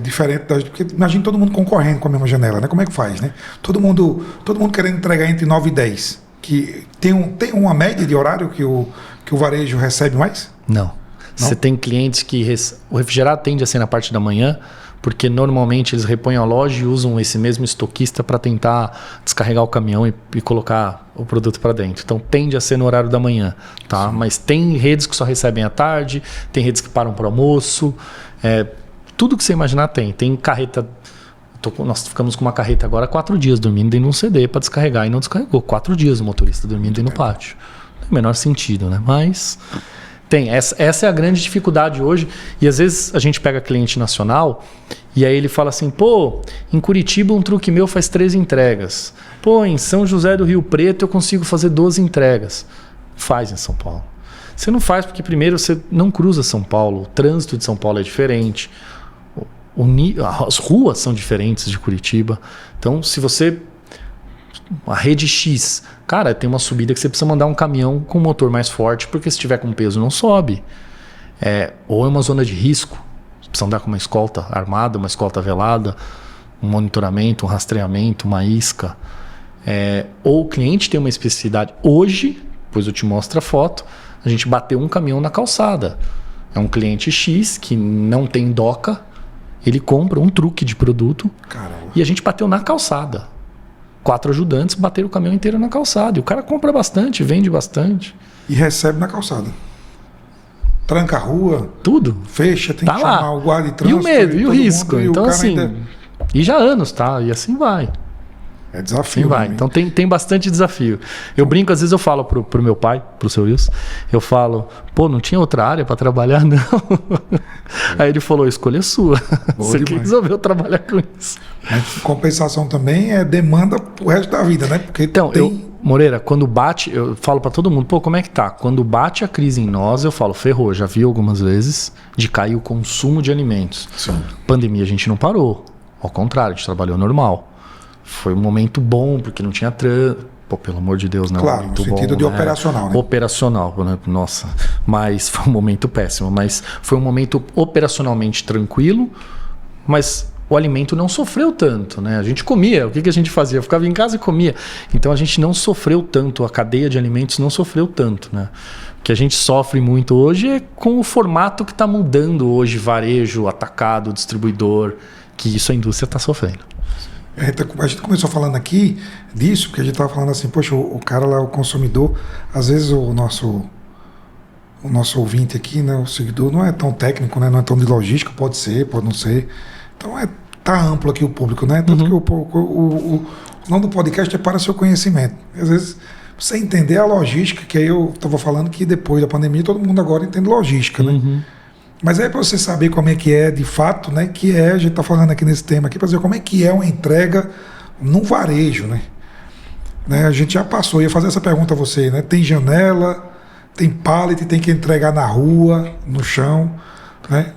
diferente porque imagina todo mundo concorrendo com a mesma janela, né? Como é que faz, né? Todo mundo querendo entregar entre 9 e 10. Que tem uma média de horário que o varejo recebe mais? Não. Você tem clientes que... O refrigerado tende a ser na parte da manhã, porque normalmente eles repõem a loja e usam esse mesmo estoquista para tentar descarregar o caminhão e colocar o produto para dentro. Então tende a ser no horário da manhã, tá? Mas tem redes que só recebem à tarde, tem redes que param para o almoço, tudo que você imaginar tem. Tem carreta. Nós ficamos com uma carreta agora 4 dias dormindo dentro de um CD para descarregar e não descarregou. 4 dias o motorista dormindo dentro do pátio. Não tem o menor sentido, né? Mas tem. Essa é a grande dificuldade hoje. E às vezes a gente pega cliente nacional e aí ele fala assim, pô, em Curitiba um truque meu faz 13 entregas. Pô, em São José do Rio Preto eu consigo fazer 12 entregas. Faz em São Paulo. Você não faz porque primeiro você não cruza São Paulo. O trânsito de São Paulo é diferente. As ruas são diferentes de Curitiba. Então, se você... A rede X, cara, tem uma subida que você precisa mandar um caminhão com motor mais forte, porque se tiver com peso não sobe. Ou é uma zona de risco. Você precisa andar com uma escolta armada, uma escolta velada, um monitoramento, um rastreamento, uma isca. Ou o cliente tem uma especificidade. Hoje, depois eu te mostro a foto, a gente bateu um caminhão na calçada. É um cliente X que não tem doca. Ele compra um truque de produto. Caramba. E a gente bateu na calçada. 4 ajudantes bateram o caminhão inteiro na calçada. E o cara compra bastante, vende bastante. E recebe na calçada. Tranca a rua. Tudo. Fecha, tem tá que lá. chamar o guarda de trânsito. E o medo, e o risco. Mundo, então, assim... ainda... E já há anos, tá? E assim vai. É desafio. Assim vai. Então tem bastante desafio. Eu brinco, às vezes eu falo pro meu pai, pro seu Wilson, eu falo, pô, não tinha outra área para trabalhar, não. Aí ele falou, escolha sua. Você que resolveu trabalhar com isso. Mas compensação também é demanda pro resto da vida, né? Porque então, Moreira, quando bate, eu falo para todo mundo, pô, como é que tá? Quando bate a crise em nós, eu falo, ferrou, já vi algumas vezes de cair o consumo de alimentos. Sim. Pandemia a gente não parou. Ao contrário, a gente trabalhou normal. Foi um momento bom, porque não tinha trânsito. Pô, pelo amor de Deus, não. Claro, no sentido de operacional, né? Operacional, né? Nossa. Mas foi um momento péssimo. Mas foi um momento operacionalmente tranquilo, mas o alimento não sofreu tanto, né? A gente comia. O que a gente fazia? Eu ficava em casa e comia. Então a gente não sofreu tanto, a cadeia de alimentos não sofreu tanto, né? O que a gente sofre muito hoje é com o formato que está mudando hoje, varejo, atacado, distribuidor, que isso a indústria está sofrendo. A gente começou falando aqui disso, porque a gente estava falando assim, poxa, o cara lá, o consumidor, às vezes o nosso ouvinte aqui, né, o seguidor, não é tão técnico, né, não é tão de logística, pode ser, pode não ser. Então tá amplo aqui o público, né? Tanto que o nome do podcast é para seu conhecimento. Às vezes, você entender a logística, que aí eu estava falando que depois da pandemia todo mundo agora entende logística, né? Mas é para você saber como é que é de fato, né? Que a gente está falando aqui nesse tema aqui, para dizer como é que é uma entrega num varejo, né? A gente já passou, ia fazer essa pergunta a você, né? Tem janela, tem pallet, tem que entregar na rua, no chão, né?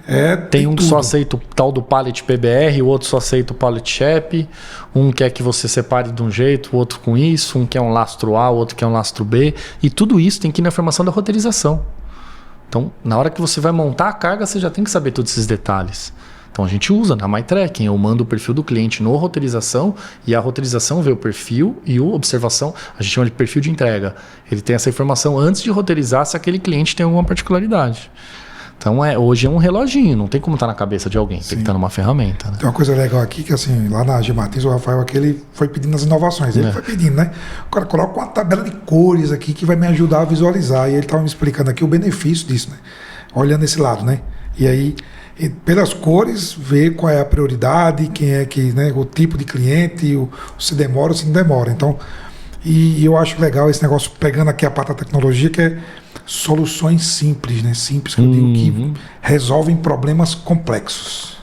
Tem um que só aceita o tal do pallet PBR, o outro só aceita o pallet CHEP, um quer que você separe de um jeito, o outro com isso, um quer um lastro A, o outro quer um lastro B, e tudo isso tem que ir na formação da roteirização. Então, na hora que você vai montar a carga, você já tem que saber todos esses detalhes. Então, a gente usa na MyTracking, eu mando o perfil do cliente no roteirização e a roteirização vê o perfil e o observação, a gente chama de perfil de entrega. Ele tem essa informação antes de roteirizar se aquele cliente tem alguma particularidade. Então, hoje é um reloginho, não tem como estar na cabeça de alguém, tem que estar numa ferramenta. Né? Tem uma coisa legal aqui que, assim, lá na G Martins, o Rafael aqui, ele foi pedindo as inovações. Ele foi pedindo, né? O cara coloca uma tabela de cores aqui que vai me ajudar a visualizar. E ele estava me explicando aqui o benefício disso, né? Olhando esse lado, né? E aí, pelas cores, ver qual é a prioridade, quem é que, né? O tipo de cliente, se demora ou se não demora. Então, e eu acho legal esse negócio, pegando aqui a parte da tecnologia, que é soluções simples, né? Simples, que eu digo que resolvem problemas complexos.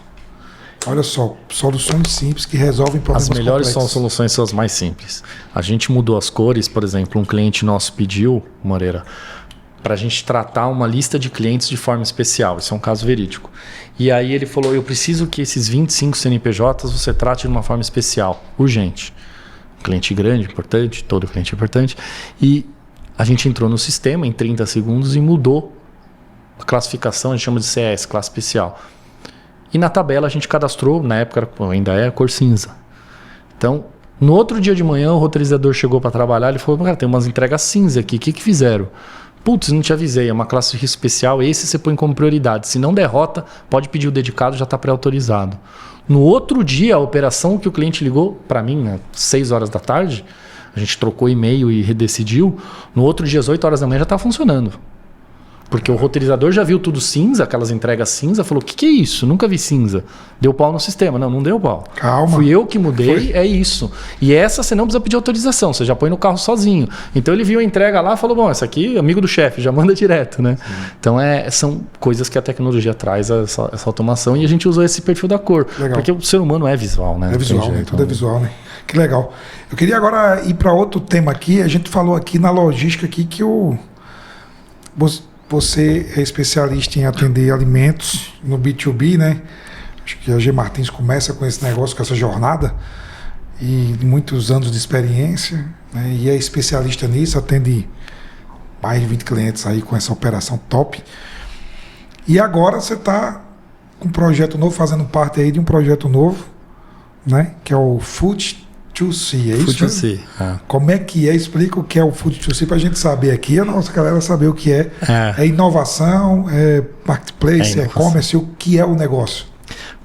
Olha só, soluções simples que resolvem problemas complexos. As melhores soluções são as mais simples. A gente mudou as cores, por exemplo, um cliente nosso pediu, Moreira, para a gente tratar uma lista de clientes de forma especial. Isso é um caso verídico. E aí ele falou, eu preciso que esses 25 CNPJs você trate de uma forma especial, urgente. Cliente grande, importante, todo cliente é importante. E a gente entrou no sistema em 30 segundos e mudou a classificação, a gente chama de CS, classe especial. E na tabela a gente cadastrou, na época ainda é a cor cinza. Então, no outro dia de manhã, o roteirizador chegou para trabalhar, ele falou, cara, tem umas entregas cinza aqui, o que fizeram? Putz, não te avisei, é uma classe de risco especial, esse você põe como prioridade. Se não derrota, pode pedir o dedicado, já está pré-autorizado. No outro dia, a operação que o cliente ligou para mim, né, 6 horas da tarde, a gente trocou e-mail e redecidiu, no outro dia, às 8 horas da manhã, já está funcionando. Porque o roteirizador já viu tudo cinza, aquelas entregas cinza, falou, o que é isso? Nunca vi cinza. Deu pau no sistema. Não deu pau. Calma. Fui eu que mudei, é isso. E essa você não precisa pedir autorização, você já põe no carro sozinho. Então ele viu a entrega lá e falou, bom, essa aqui é amigo do chefe, já manda direto, né? Sim. Então são coisas que a tecnologia traz, essa automação, e a gente usou esse perfil da cor. Legal. Porque o ser humano é visual, né? É visual, né? Tudo é visual, né? Que legal. Eu queria agora ir para outro tema aqui. A gente falou aqui na logística aqui que você é especialista em atender alimentos no B2B, né? Acho que a G Martins começa com esse negócio, com essa jornada, e muitos anos de experiência, né? E é especialista nisso, atende mais de 20 clientes aí com essa operação top. E agora você está com um projeto novo, fazendo parte aí de um projeto novo, né? Que é o Food to See, é isso? Food to See. Como é que é? Explica o que é o Food to See para a gente saber aqui, a nossa galera saber o que é. É inovação, é marketplace, é e-commerce, o que é o negócio?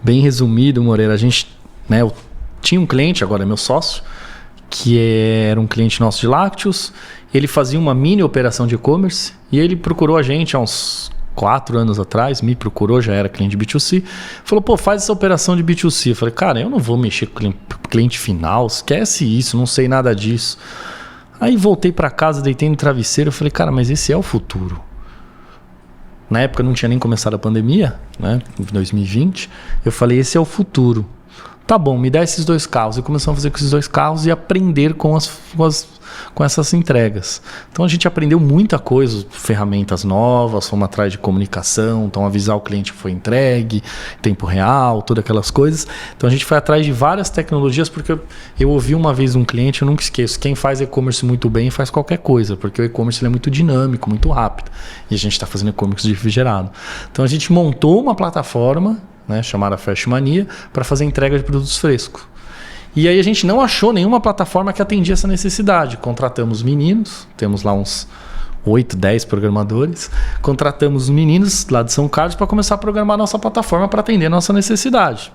Bem resumido, Moreira, a gente, né, eu tinha um cliente, agora é meu sócio, que era um cliente nosso de lácteos, ele fazia uma mini operação de e-commerce e ele procurou a gente há uns 4 anos atrás, me procurou, já era cliente de B2C, falou, pô, faz essa operação de B2C. Eu falei, cara, eu não vou mexer com cliente final, esquece isso, não sei nada disso. Aí voltei para casa, deitei no travesseiro, eu falei, cara, mas esse é o futuro. Na época não tinha nem começado a pandemia, né, em 2020, eu falei, esse é o futuro. Tá bom, me dá esses 2 carros. E começamos a fazer com esses 2 carros e aprender com essas entregas. Então a gente aprendeu muita coisa, ferramentas novas, fomos atrás de comunicação, então avisar o cliente que foi entregue, tempo real, todas aquelas coisas. Então a gente foi atrás de várias tecnologias, porque eu ouvi uma vez um cliente, eu nunca esqueço, quem faz e-commerce muito bem faz qualquer coisa, porque o e-commerce é muito dinâmico, muito rápido. E a gente está fazendo e-commerce refrigerado. Então a gente montou uma plataforma, né, chamada Fresh Mania, para fazer entrega de produtos frescos. E aí a gente não achou nenhuma plataforma que atendia essa necessidade. Contratamos meninos, temos lá uns 8, 10 programadores, contratamos os meninos lá de São Carlos para começar a programar a nossa plataforma para atender a nossa necessidade.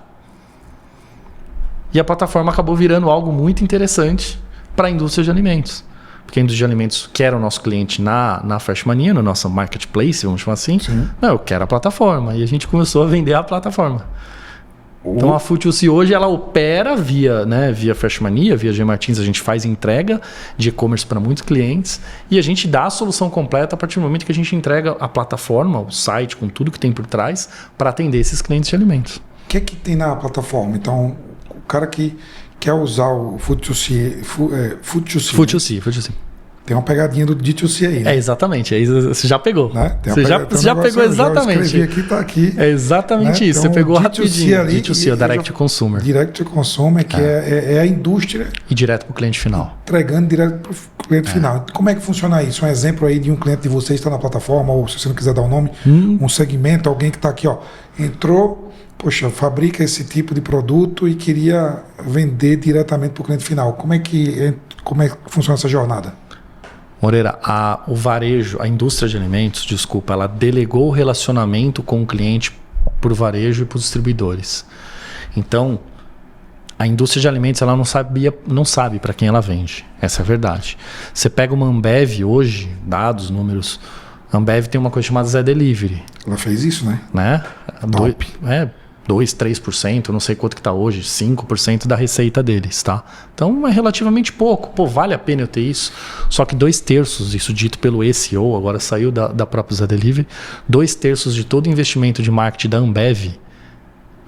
E a plataforma acabou virando algo muito interessante para a indústria de alimentos. Porque a indústria de alimentos quer o nosso cliente na Fresh Mania, no nosso marketplace, vamos chamar assim. Sim. Não, eu quero a plataforma. E a gente começou a vender a plataforma. Então a Food to See hoje ela opera via Fresh Mania, via G Martins, a gente faz entrega de e-commerce para muitos clientes e a gente dá a solução completa a partir do momento que a gente entrega a plataforma, o site com tudo que tem por trás para atender esses clientes de alimentos. O que é que tem na plataforma? Então, o cara que quer usar o Food to See, Food to See. Tem uma pegadinha do D2C aí, né? É, exatamente. Aí você já pegou. Né? Você já pegou exatamente. Eu escrevi aqui, tá aqui. É exatamente, né? Isso. Então, você pegou rapidinho. Ali, D2C, o Direct to Consumer. Direct to Consumer, que é a indústria. E direto para o cliente final. Entregando direto para o cliente final. Como é que funciona isso? Um exemplo aí de um cliente de vocês que está na plataforma, ou se você não quiser dar um nome, um segmento, alguém que está aqui, ó, entrou, poxa, fabrica esse tipo de produto e queria vender diretamente para o cliente final. Como é que funciona essa jornada? Moreira, o varejo, a indústria de alimentos, ela delegou o relacionamento com o cliente por varejo e por distribuidores. Então, a indústria de alimentos ela não sabe para quem ela vende. Essa é a verdade. Você pega uma Ambev hoje, dados, números, a Ambev tem uma coisa chamada Zé Delivery. Ela fez isso, né? Top. 2, 3%, não sei quanto que está hoje, 5% da receita deles, tá? Então é relativamente pouco. Pô, vale a pena eu ter isso? Só que 2/3, isso dito pelo SEO, agora saiu da própria Zé Delivery, 2/3 de todo investimento de marketing da Ambev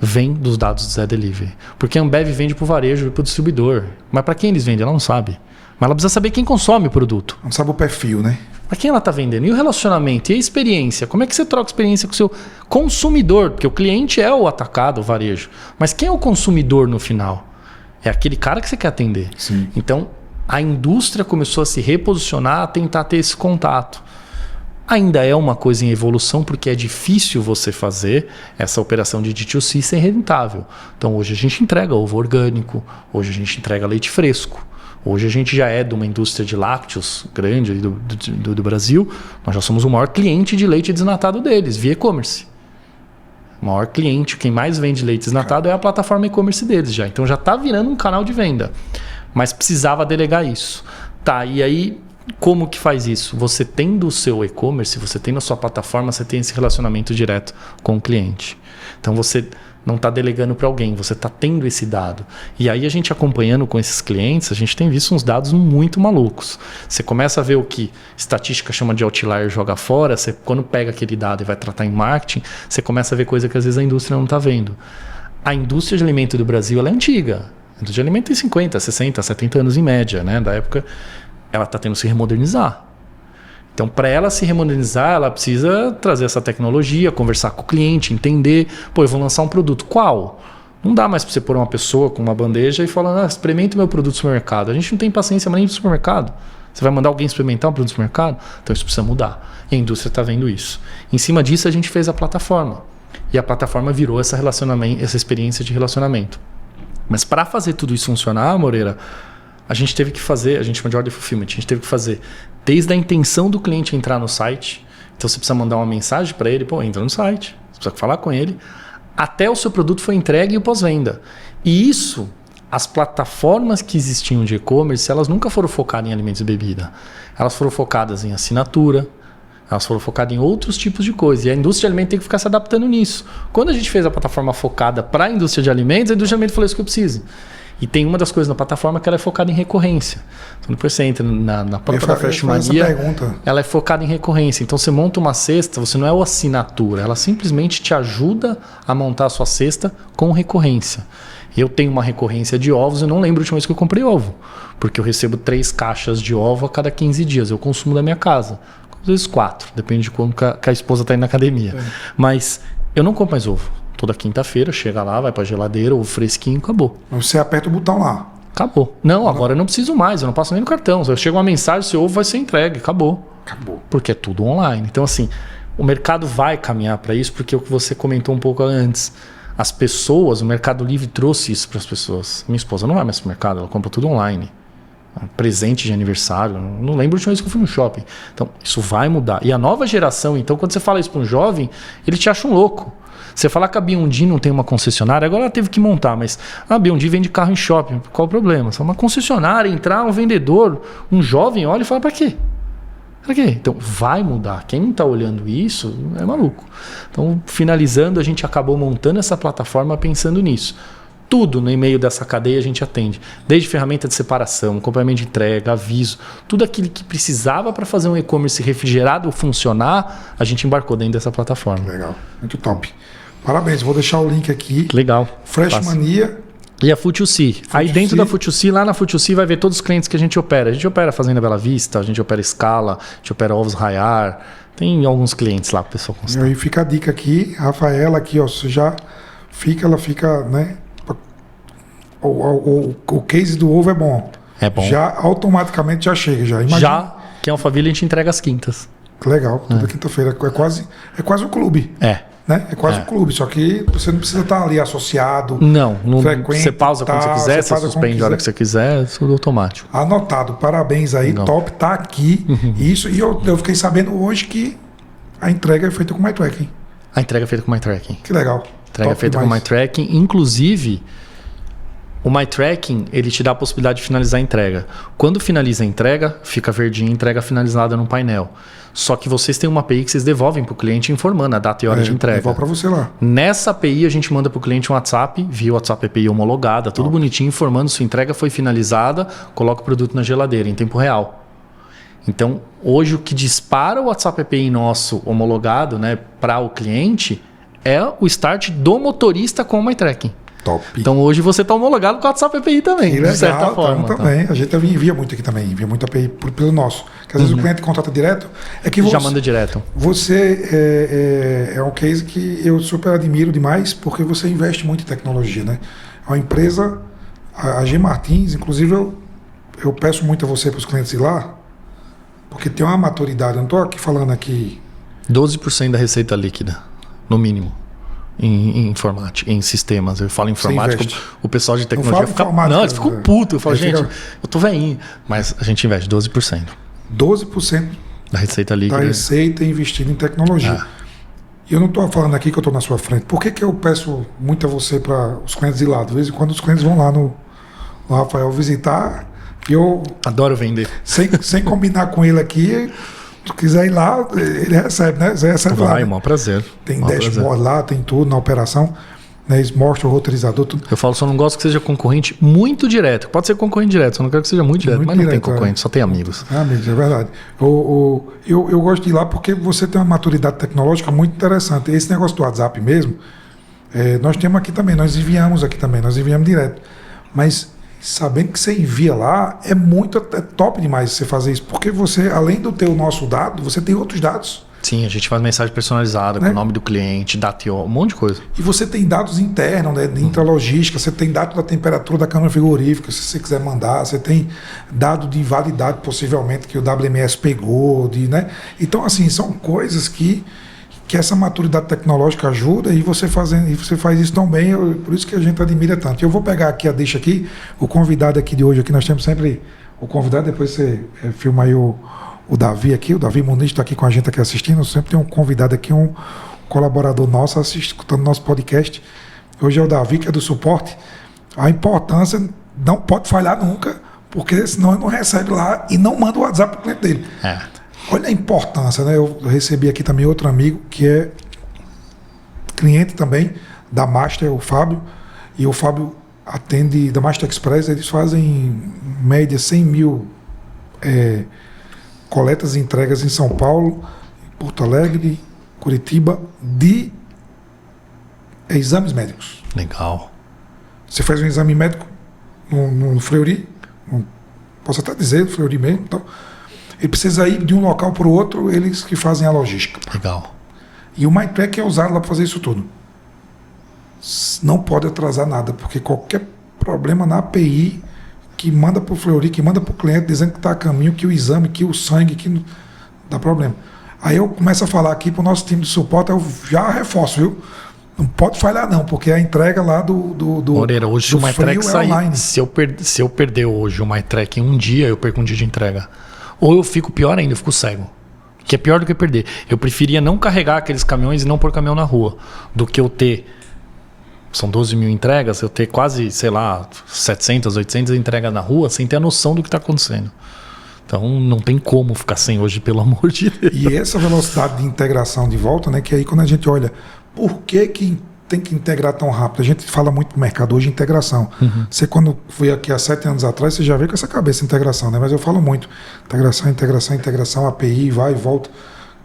vem dos dados do Zé Delivery. Porque a Ambev vende para o varejo e para o distribuidor. Mas para quem eles vendem? Ela não sabe. Mas ela precisa saber quem consome o produto. Não sabe o perfil, né? Para quem ela está vendendo? E o relacionamento? E a experiência? Como é que você troca experiência com o seu consumidor? Porque o cliente é o atacado, o varejo. Mas quem é o consumidor no final? É aquele cara que você quer atender. Sim. Então, a indústria começou a se reposicionar, a tentar ter esse contato. Ainda é uma coisa em evolução, porque é difícil você fazer essa operação de D2C ser rentável. Então, hoje a gente entrega ovo orgânico, hoje a gente entrega leite fresco. Hoje a gente já é de uma indústria de lácteos grande do Brasil, nós já somos o maior cliente de leite desnatado deles, via e-commerce. O maior cliente, quem mais vende leite desnatado é a plataforma e-commerce deles já. Então já está virando um canal de venda. Mas precisava delegar isso. Tá, e aí como que faz isso? Você tendo o seu e-commerce, você tendo a sua plataforma, você tem esse relacionamento direto com o cliente. Então você não está delegando para alguém, você está tendo esse dado. E aí a gente acompanhando com esses clientes, a gente tem visto uns dados muito malucos. Você começa a ver o que estatística chama de outlier joga fora, você, quando pega aquele dado e vai tratar em marketing, você começa a ver coisa que às vezes a indústria não está vendo. A indústria de alimento do Brasil ela é antiga. A indústria de alimento tem 50, 60, 70 anos em média, né? Da época, ela está tendo que se remodernizar. Então, para ela se remodernizar, ela precisa trazer essa tecnologia, conversar com o cliente, entender, pô, eu vou lançar um produto, qual? Não dá mais para você pôr uma pessoa com uma bandeja e falar, experimenta o meu produto no supermercado. A gente não tem paciência mais nem do supermercado. Você vai mandar alguém experimentar um produto no supermercado? Então, isso precisa mudar. E a indústria está vendo isso. Em cima disso, a gente fez a plataforma. E a plataforma virou essa experiência de relacionamento. Mas para fazer tudo isso funcionar, Moreira, a gente teve que fazer, a gente chama de order fulfillment, a gente teve que fazer desde a intenção do cliente entrar no site, então você precisa mandar uma mensagem para ele, pô, entra no site, você precisa falar com ele, até o seu produto foi entregue e o pós-venda. E isso, as plataformas que existiam de e-commerce, elas nunca foram focadas em alimentos e bebida. Elas foram focadas em assinatura, elas foram focadas em outros tipos de coisa. E a indústria de alimentos tem que ficar se adaptando nisso. Quando a gente fez a plataforma focada para a indústria de alimentos, a indústria de alimentos falou isso que eu preciso. E tem uma das coisas na plataforma que ela é focada em recorrência. Então, depois você entra na própria Fresh Mania, ela é focada em recorrência. Então, você monta uma cesta, você não é o assinatura, ela simplesmente te ajuda a montar a sua cesta com recorrência. Eu tenho uma recorrência de ovos, eu não lembro a última vez que eu comprei ovo, porque eu recebo 3 caixas de ovo a cada 15 dias, eu consumo da minha casa. Às vezes 4, depende de como que a esposa está indo na academia. É. Mas eu não compro mais ovo. Toda quinta-feira, chega lá, vai pra geladeira, ovo fresquinho, acabou. Você aperta o botão lá. Acabou. Não, agora eu não preciso mais, eu não passo nem no cartão. Se chega uma mensagem, seu ovo vai ser entregue, acabou. Acabou. Porque é tudo online. Então, assim, o mercado vai caminhar para isso, porque é o que você comentou um pouco antes. As pessoas, o Mercado Livre trouxe isso para as pessoas. Minha esposa não vai mais pro mercado, ela compra tudo online. Presente de aniversário, não lembro a última vez que eu fui no shopping. Então, isso vai mudar. E a nova geração, então, quando você fala isso para um jovem, ele te acha um louco. Você falar que a Biondi não tem uma concessionária, agora ela teve que montar, mas a Biondi vende carro em shopping. Qual o problema? Só uma concessionária, entrar um vendedor, um jovem olha e fala, para quê? Para quê? Então vai mudar. Quem não está olhando isso é maluco. Então, finalizando, a gente acabou montando essa plataforma pensando nisso. Tudo no meio dessa cadeia a gente atende. Desde ferramenta de separação, acompanhamento de entrega, aviso, tudo aquilo que precisava para fazer um e-commerce refrigerado funcionar, a gente embarcou dentro dessa plataforma. Legal, muito top. Parabéns, vou deixar o link aqui. Legal. Fresh Mania. E a Food2C. Aí dentro da Food2C, lá na Food2C vai ver todos os clientes que a gente opera. A gente opera Fazenda Bela Vista, a gente opera Scala, a gente opera Ovos Raiar. Tem alguns clientes lá para o pessoal constar. E aí fica a dica aqui, a Rafaela aqui, ó, você já fica, ela fica, né? O case do ovo é bom. É bom. Já automaticamente já chega. Já, que é Alphaville a gente entrega às quintas. Legal, toda quinta-feira. É quase um clube. Né? É quase um clube, só que você não precisa estar ali associado. Não você pausa quando você quiser, você suspende a hora que você quiser, tudo automático. Anotado, parabéns aí, legal. Top, tá aqui. Isso, e eu fiquei sabendo hoje que a entrega é feita com MyTracking. A entrega é feita com MyTracking. Que legal. Entrega é feita com MyTracking, inclusive. O MyTracking, ele te dá a possibilidade de finalizar a entrega. Quando finaliza a entrega, fica verdinho a entrega finalizada no painel. Só que vocês têm uma API que vocês devolvem para o cliente informando a data e hora de entrega. Devolve para você lá. Nessa API, a gente manda para o cliente um WhatsApp, via WhatsApp API homologada, tudo bonitinho, informando se a entrega foi finalizada, coloca o produto na geladeira em tempo real. Então, hoje o que dispara o WhatsApp API nosso homologado, né, para o cliente é o start do motorista com o MyTracking. Top. Então hoje você está homologado com o WhatsApp API também, de certa forma. Também. A gente envia muito aqui também, envia muito API pelo nosso. Porque às vezes o cliente contrata direto. É que já manda direto. Você é um case que eu super admiro demais, porque você investe muito em tecnologia, né? A empresa, a G Martins, inclusive eu peço muito a você para os clientes ir lá, porque tem uma maturidade. Eu não estou aqui falando aqui. 12% da receita líquida, no mínimo. em informática, em sistemas. Eu falo informática, o pessoal de tecnologia fica... Não, eles ficam putos. Eu falo, gente, eu tô velhinho. Mas a gente investe 12%. 12% da receita líquida. Da receita investida em tecnologia. E eu não estou falando aqui que eu estou na sua frente. Por que eu peço muito a você para os clientes ir lá? De vez em quando os clientes vão lá no Rafael visitar e eu... Adoro vender. Sem combinar com ele aqui, se quiser ir lá, ele recebe, né? Você recebe lá. Vai, maior prazer. Tem dashboard lá, tem tudo na operação. Né? Eles mostram o roteirizador, tudo. Eu falo, só não gosto que seja concorrente muito direto. Pode ser concorrente direto, só não quero que seja muito direto. Mas não tem concorrente, só tem amigos. Amigos, é verdade. Eu gosto de ir lá porque você tem uma maturidade tecnológica muito interessante. Esse negócio do WhatsApp mesmo, nós temos aqui também, nós enviamos direto. Mas sabendo que você envia lá, é top demais você fazer isso. Porque você, além do ter o nosso dado, você tem outros dados. Sim, a gente faz mensagem personalizada, com o nome do cliente, DATIO, um monte de coisa. E você tem dados internos, né, de intralogística, você tem dados da temperatura da câmara frigorífica, se você quiser mandar, você tem dado de validade, possivelmente, que o WMS pegou, né? Então, assim, são coisas que essa maturidade tecnológica ajuda e você faz isso tão bem, por isso que a gente admira tanto. Eu vou pegar aqui o convidado aqui de hoje, aqui nós temos sempre o convidado, depois você filma aí o Davi aqui, o Davi Muniz está aqui com a gente aqui assistindo. Sempre tem um convidado aqui, um colaborador nosso escutando nosso podcast. Hoje é o Davi, que é do suporte. A importância não pode falhar nunca, porque senão ele não recebe lá e não manda o WhatsApp para o cliente dele. Olha a importância, né? Eu recebi aqui também outro amigo que é cliente também da Master, o Fábio, e o Fábio atende da Master Express. Eles fazem em média 100 mil coletas e entregas em São Paulo, Porto Alegre, Curitiba, de exames médicos. Legal. Você faz um exame médico no Fleury, posso até dizer, no Fleury mesmo, então, ele precisa ir de um local para o outro, eles que fazem a logística. Legal. E o MyTrack é usado lá para fazer isso tudo. Não pode atrasar nada, porque qualquer problema na API que manda para o Fleury, que manda para o cliente dizendo que está a caminho, que o exame, que o sangue, que não dá problema. Aí eu começo a falar aqui para o nosso time de suporte, eu já reforço, viu? Não pode falhar não, porque a entrega lá do Moreira, hoje o MyTrack online. Se eu perder hoje o MyTrack em um dia, eu perco um dia de entrega. Ou eu fico pior ainda, eu fico cego. Que é pior do que perder. Eu preferia não carregar aqueles caminhões e não pôr caminhão na rua, do que eu ter... São 12 mil entregas, eu ter quase, 700, 800 entregas na rua sem ter a noção do que está acontecendo. Então não tem como ficar sem hoje, pelo amor de Deus. E essa velocidade de integração de volta, né? Que aí quando a gente olha, por que tem que integrar tão rápido? A gente fala muito no mercado hoje de integração. Você quando foi aqui há 7 anos atrás, você já veio com essa cabeça de integração, né? Mas eu falo muito, integração, API, vai e volta.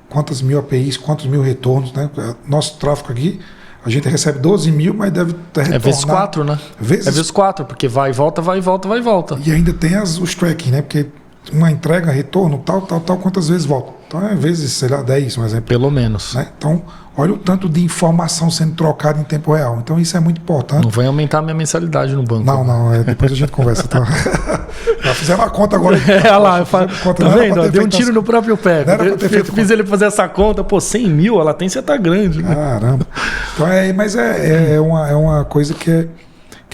Quantas mil APIs, quantos mil retornos, né? Nosso tráfego aqui, a gente recebe 12 mil, mas deve retornar... É vezes 4, né? É vezes 4, porque vai e volta, vai e volta, vai e volta. E ainda tem os tracking, né? Porque uma entrega, retorno, tal, quantas vezes volta. Então é vezes, 10, um exemplo. Pelo menos. Né? Então, olha o tanto de informação sendo trocada em tempo real. Então isso é muito importante. Não vai aumentar a minha mensalidade no banco. Não, depois a gente conversa. Tá? Já fizeram a conta agora. Olha lá, eu falo, tá vendo? Deu um tiro no próprio pé. Eu fiz ele fazer essa conta, 100 mil, a latência tá grande. Né? Caramba. Então, mas é uma coisa que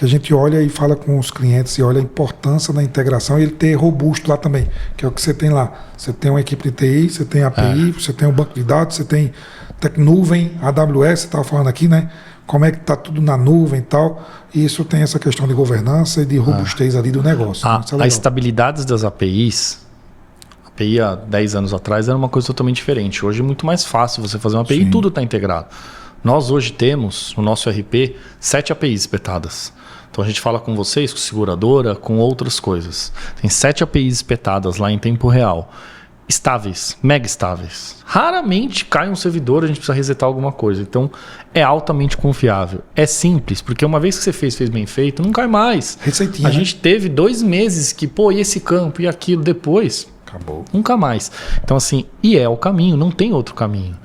a gente olha e fala com os clientes e olha a importância da integração e ele ter robusto lá também, que é o que você tem lá. Você tem uma equipe de TI, você tem API, você tem um banco de dados, você tem nuvem, AWS, você estava falando aqui, né? Como é que está tudo na nuvem e tal. E isso tem essa questão de governança e de robustez ali do negócio. A estabilidade das APIs, API há 10 anos atrás era uma coisa totalmente diferente. Hoje é muito mais fácil você fazer uma API e tudo está integrado. Nós hoje temos, no nosso RP, 7 APIs espetadas. Então a gente fala com vocês, com seguradora, com outras coisas. Tem 7 APIs espetadas lá em tempo real. Estáveis, mega estáveis. Raramente cai um servidor, a gente precisa resetar alguma coisa. Então é altamente confiável. É simples, porque uma vez que você fez bem feito, não cai mais. Receitinha. A gente teve 2 meses que, e esse campo e aquilo depois? Acabou. Nunca mais. Então assim, e é o caminho, não tem outro caminho.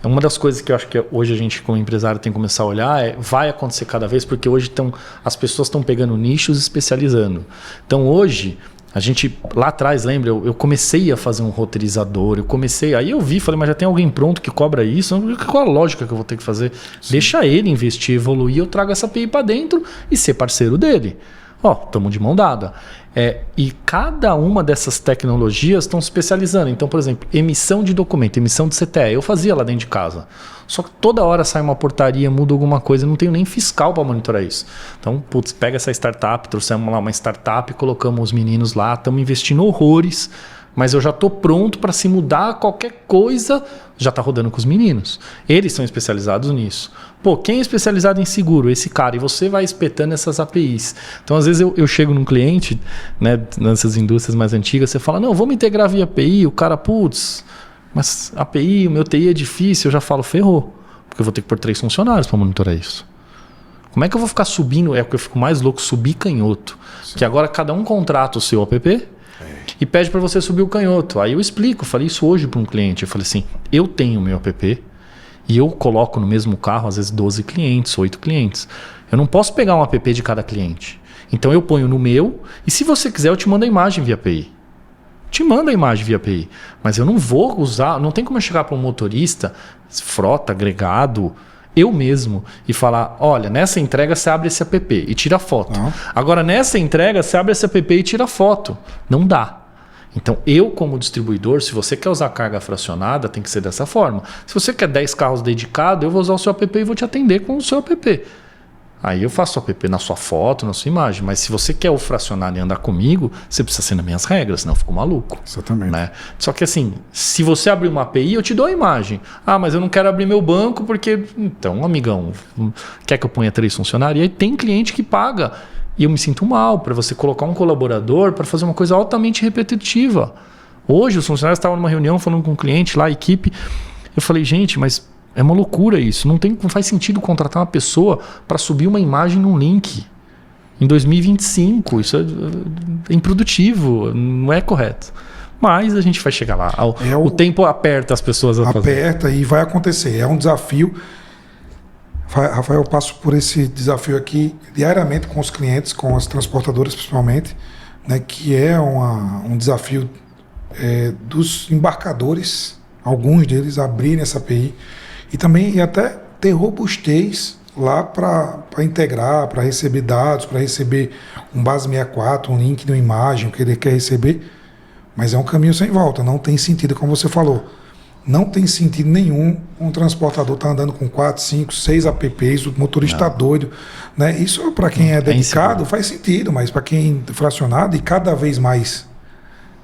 Uma das coisas que eu acho que hoje a gente, como empresário, tem que começar a olhar vai acontecer cada vez, porque hoje as pessoas estão pegando nichos e especializando. Então hoje, A gente, lá atrás, lembra, eu comecei a fazer um roteirizador, aí eu vi, falei, mas já tem alguém pronto que cobra isso? Qual a lógica que eu vou ter que fazer? Sim. Deixa ele investir, evoluir, eu trago essa API para dentro e ser parceiro dele. Estamos de mão dada. E cada uma dessas tecnologias estão se especializando. Então, por exemplo, emissão de documento, emissão de CTE, eu fazia lá dentro de casa. Só que toda hora sai uma portaria, muda alguma coisa, eu não tenho nem fiscal para monitorar isso. Então, pega essa startup, trouxemos lá uma startup, colocamos os meninos lá, estamos investindo horrores, mas eu já estou pronto para se mudar qualquer coisa, já está rodando com os meninos. Eles são especializados nisso. Quem é especializado em seguro? Esse cara. E você vai espetando essas APIs. Então, às vezes, eu chego num cliente, né, nessas indústrias mais antigas, você fala, não, vamos integrar via API. O cara, mas API, o meu TI é difícil. Eu já falo, ferrou. Porque eu vou ter que pôr 3 funcionários para monitorar isso. Como é que eu vou ficar subindo? É porque eu fico mais louco, subir canhoto. Sim. Que agora cada um contrata o seu app e pede para você subir o canhoto. Aí eu explico, eu falei isso hoje para um cliente. Eu falei assim, eu tenho o meu app e eu coloco no mesmo carro, às vezes 12 clientes, 8 clientes. Eu não posso pegar um app de cada cliente. Então eu ponho no meu e se você quiser eu te mando a imagem via API. Te manda a imagem via API. Mas eu não vou usar, não tem como eu chegar para um motorista, frota, agregado, eu mesmo, e falar, olha, nessa entrega você abre esse app e tira foto. Não. Agora nessa entrega você abre esse app e tira foto. Não dá. Então, eu como distribuidor, se você quer usar carga fracionada, tem que ser dessa forma. Se você quer 10 carros dedicados, eu vou usar o seu app e vou te atender com o seu app. Aí eu faço o app na sua foto, na sua imagem. Mas se você quer o fracionado e andar comigo, você precisa ser nas minhas regras, senão eu fico maluco. Exatamente. Né? Só que assim, se você abrir uma API, eu te dou a imagem. Mas eu não quero abrir meu banco porque... Então, amigão, quer que eu ponha 3 funcionários? E aí tem cliente que paga. E eu me sinto mal para você colocar um colaborador para fazer uma coisa altamente repetitiva. Hoje, os funcionários estavam numa reunião falando com um cliente lá, a equipe. Eu falei, gente, mas é uma loucura isso. Não faz sentido contratar uma pessoa para subir uma imagem num link. Em 2025, isso é improdutivo, não é correto. Mas a gente vai chegar lá. O tempo aperta as pessoas a fazer. Aperta e vai acontecer. É um desafio. Rafael, eu passo por esse desafio aqui diariamente com os clientes, com as transportadoras principalmente, né, que é um desafio dos embarcadores, alguns deles abrirem essa API e também até ter robustez lá para integrar, para receber dados, para receber um base 64, um link de uma imagem que ele quer receber, mas é um caminho sem volta, não tem sentido, como você falou. Não tem sentido nenhum um transportador estar andando com 4, 5, 6 apps, o motorista está doido. Né? Isso para quem é dedicado faz sentido, mas para quem é fracionado e cada vez mais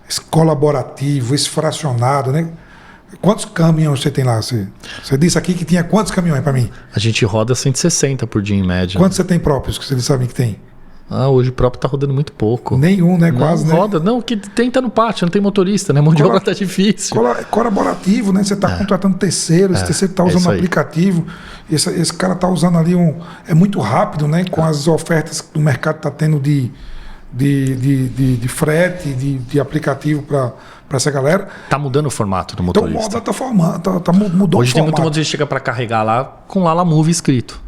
esse colaborativo, esse fracionado, né? Quantos caminhões você tem lá? Você disse aqui que tinha quantos caminhões para mim? A gente roda 160 por dia em média. Quantos você tem próprios que vocês sabem que tem? Hoje o próprio tá rodando muito pouco. Nenhum, né? Quase, não roda. Não, o que tem tá no pátio, não tem motorista, né? Mão de obra tá difícil. Colaborativo, né? Você tá contratando terceiro, esse terceiro tá usando um aplicativo, esse cara tá usando ali é muito rápido, né? Com as ofertas que o mercado tá tendo de frete, de aplicativo para essa galera. Tá mudando o formato do motorista. Então mudou Hoje o tem formato. muito motorista que chega para carregar lá com Lala Move escrito.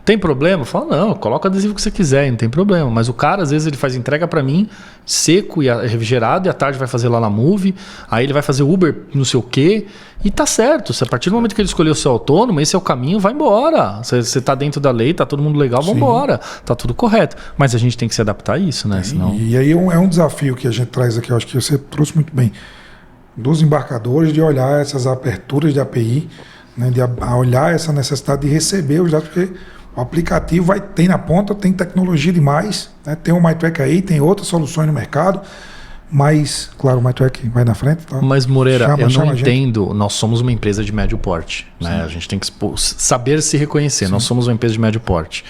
Tem problema? Fala, não, coloca o adesivo que você quiser, não tem problema. Mas o cara, às vezes, ele faz entrega para mim, seco e refrigerado, e à tarde vai fazer lá na Move, aí ele vai fazer Uber, não sei o quê, e tá certo. Se a partir do momento que ele escolheu ser autônomo, esse é o caminho, vai embora. Você tá dentro da lei, tá todo mundo legal, vamos embora. Tá tudo correto. Mas a gente tem que se adaptar a isso, né? Senão... E aí é um desafio que a gente traz aqui, eu acho que você trouxe muito bem, dos embarcadores, de olhar essas aberturas de API, né, de olhar essa necessidade de receber os dados, porque o aplicativo tem na ponta, tem tecnologia demais, né? Tem o MyTrack aí, tem outras soluções no mercado, mas, claro, o MyTrack vai na frente. Tá? Mas, Moreira, eu não entendo, nós somos uma empresa de médio porte, né? A gente tem que saber se reconhecer, nós somos uma empresa de médio porte.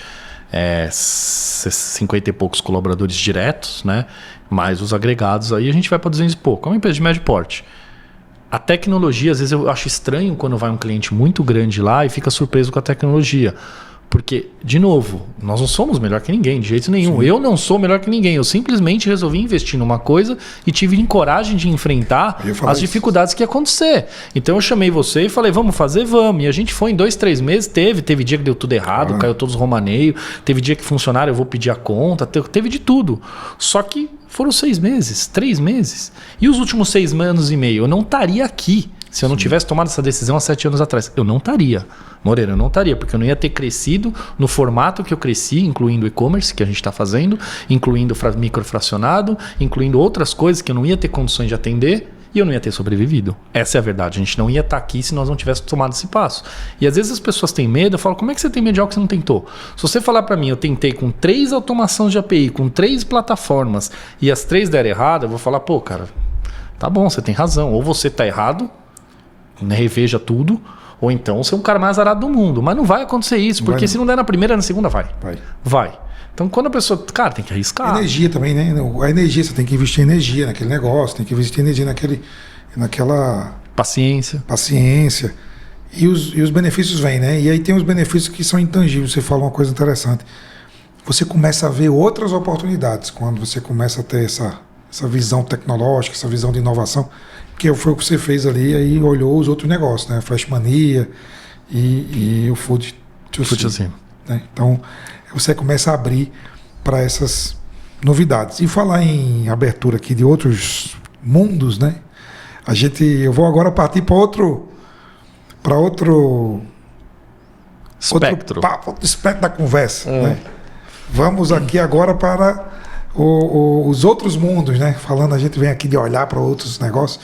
50 e poucos colaboradores diretos, né? Mais os agregados, aí a gente vai para 200 e pouco, é uma empresa de médio porte. A tecnologia, às vezes eu acho estranho quando vai um cliente muito grande lá e fica surpreso com a tecnologia. Porque, de novo, nós não somos melhor que ninguém, de jeito nenhum. Sim. Eu não sou melhor que ninguém. Eu simplesmente resolvi investir numa coisa e tive coragem de enfrentar as dificuldades que ia acontecer. Então eu chamei você e falei, vamos fazer? Vamos. E a gente foi em 2, 3 meses. Teve dia que deu tudo errado, caiu todos os romaneios. Teve dia que funcionário, eu vou pedir a conta. Teve de tudo. Só que foram 6 meses, 3 meses. E os últimos 6 anos e meio, eu não estaria aqui. Se eu não tivesse tomado essa decisão há 7 anos atrás, eu não estaria. Moreira, eu não estaria, porque eu não ia ter crescido no formato que eu cresci, incluindo e-commerce, que a gente está fazendo, incluindo microfracionado, incluindo outras coisas que eu não ia ter condições de atender e eu não ia ter sobrevivido. Essa é a verdade. A gente não ia estar aqui se nós não tivéssemos tomado esse passo. E às vezes as pessoas têm medo, eu falo, como é que você tem medo de algo que você não tentou? Se você falar para mim, eu tentei com 3 automações de API, com 3 plataformas e as 3 deram errado, eu vou falar, pô, cara, tá bom, você tem razão. Ou você tá errado, reveja tudo, ou então você é um cara mais azarado do mundo. Mas não vai acontecer isso, porque se não der na primeira, na segunda vai. Então quando a pessoa, cara, tem que arriscar. Energia também, né? A energia, você tem que investir energia naquele negócio, tem que investir energia naquela... Paciência. E os benefícios vêm, né? E aí tem os benefícios que são intangíveis. Você falou uma coisa interessante. Você começa a ver outras oportunidades quando você começa a ter essa visão tecnológica, essa visão de inovação, que foi o que você fez ali, aí olhou os outros negócios, né? Freshmania e o Food to See, né? Então, você começa a abrir para essas novidades. E falar em abertura aqui de outros mundos, né? Eu vou agora partir para outro espectro. Outro espectro da conversa, né? Vamos aqui agora para os outros mundos, né? Falando, a gente vem aqui de olhar para outros negócios.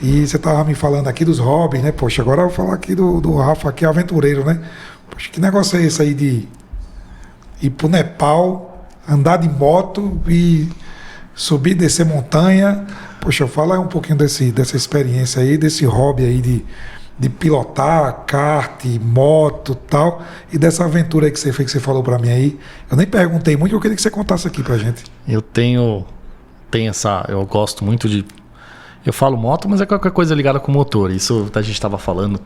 E você estava me falando aqui dos hobbies, né? Poxa, agora eu vou falar aqui do Rafa, que é aventureiro, né? Poxa, que negócio é esse aí de ir pro Nepal, andar de moto e subir e descer montanha? Poxa, fala aí um pouquinho dessa experiência aí, desse hobby aí de pilotar, kart, moto e tal, e dessa aventura aí que você fez, que você falou para mim aí. Eu nem perguntei muito, eu queria que você contasse aqui pra gente. Eu gosto muito de... Eu falo moto, mas é qualquer coisa ligada com motor. Isso a gente estava falando.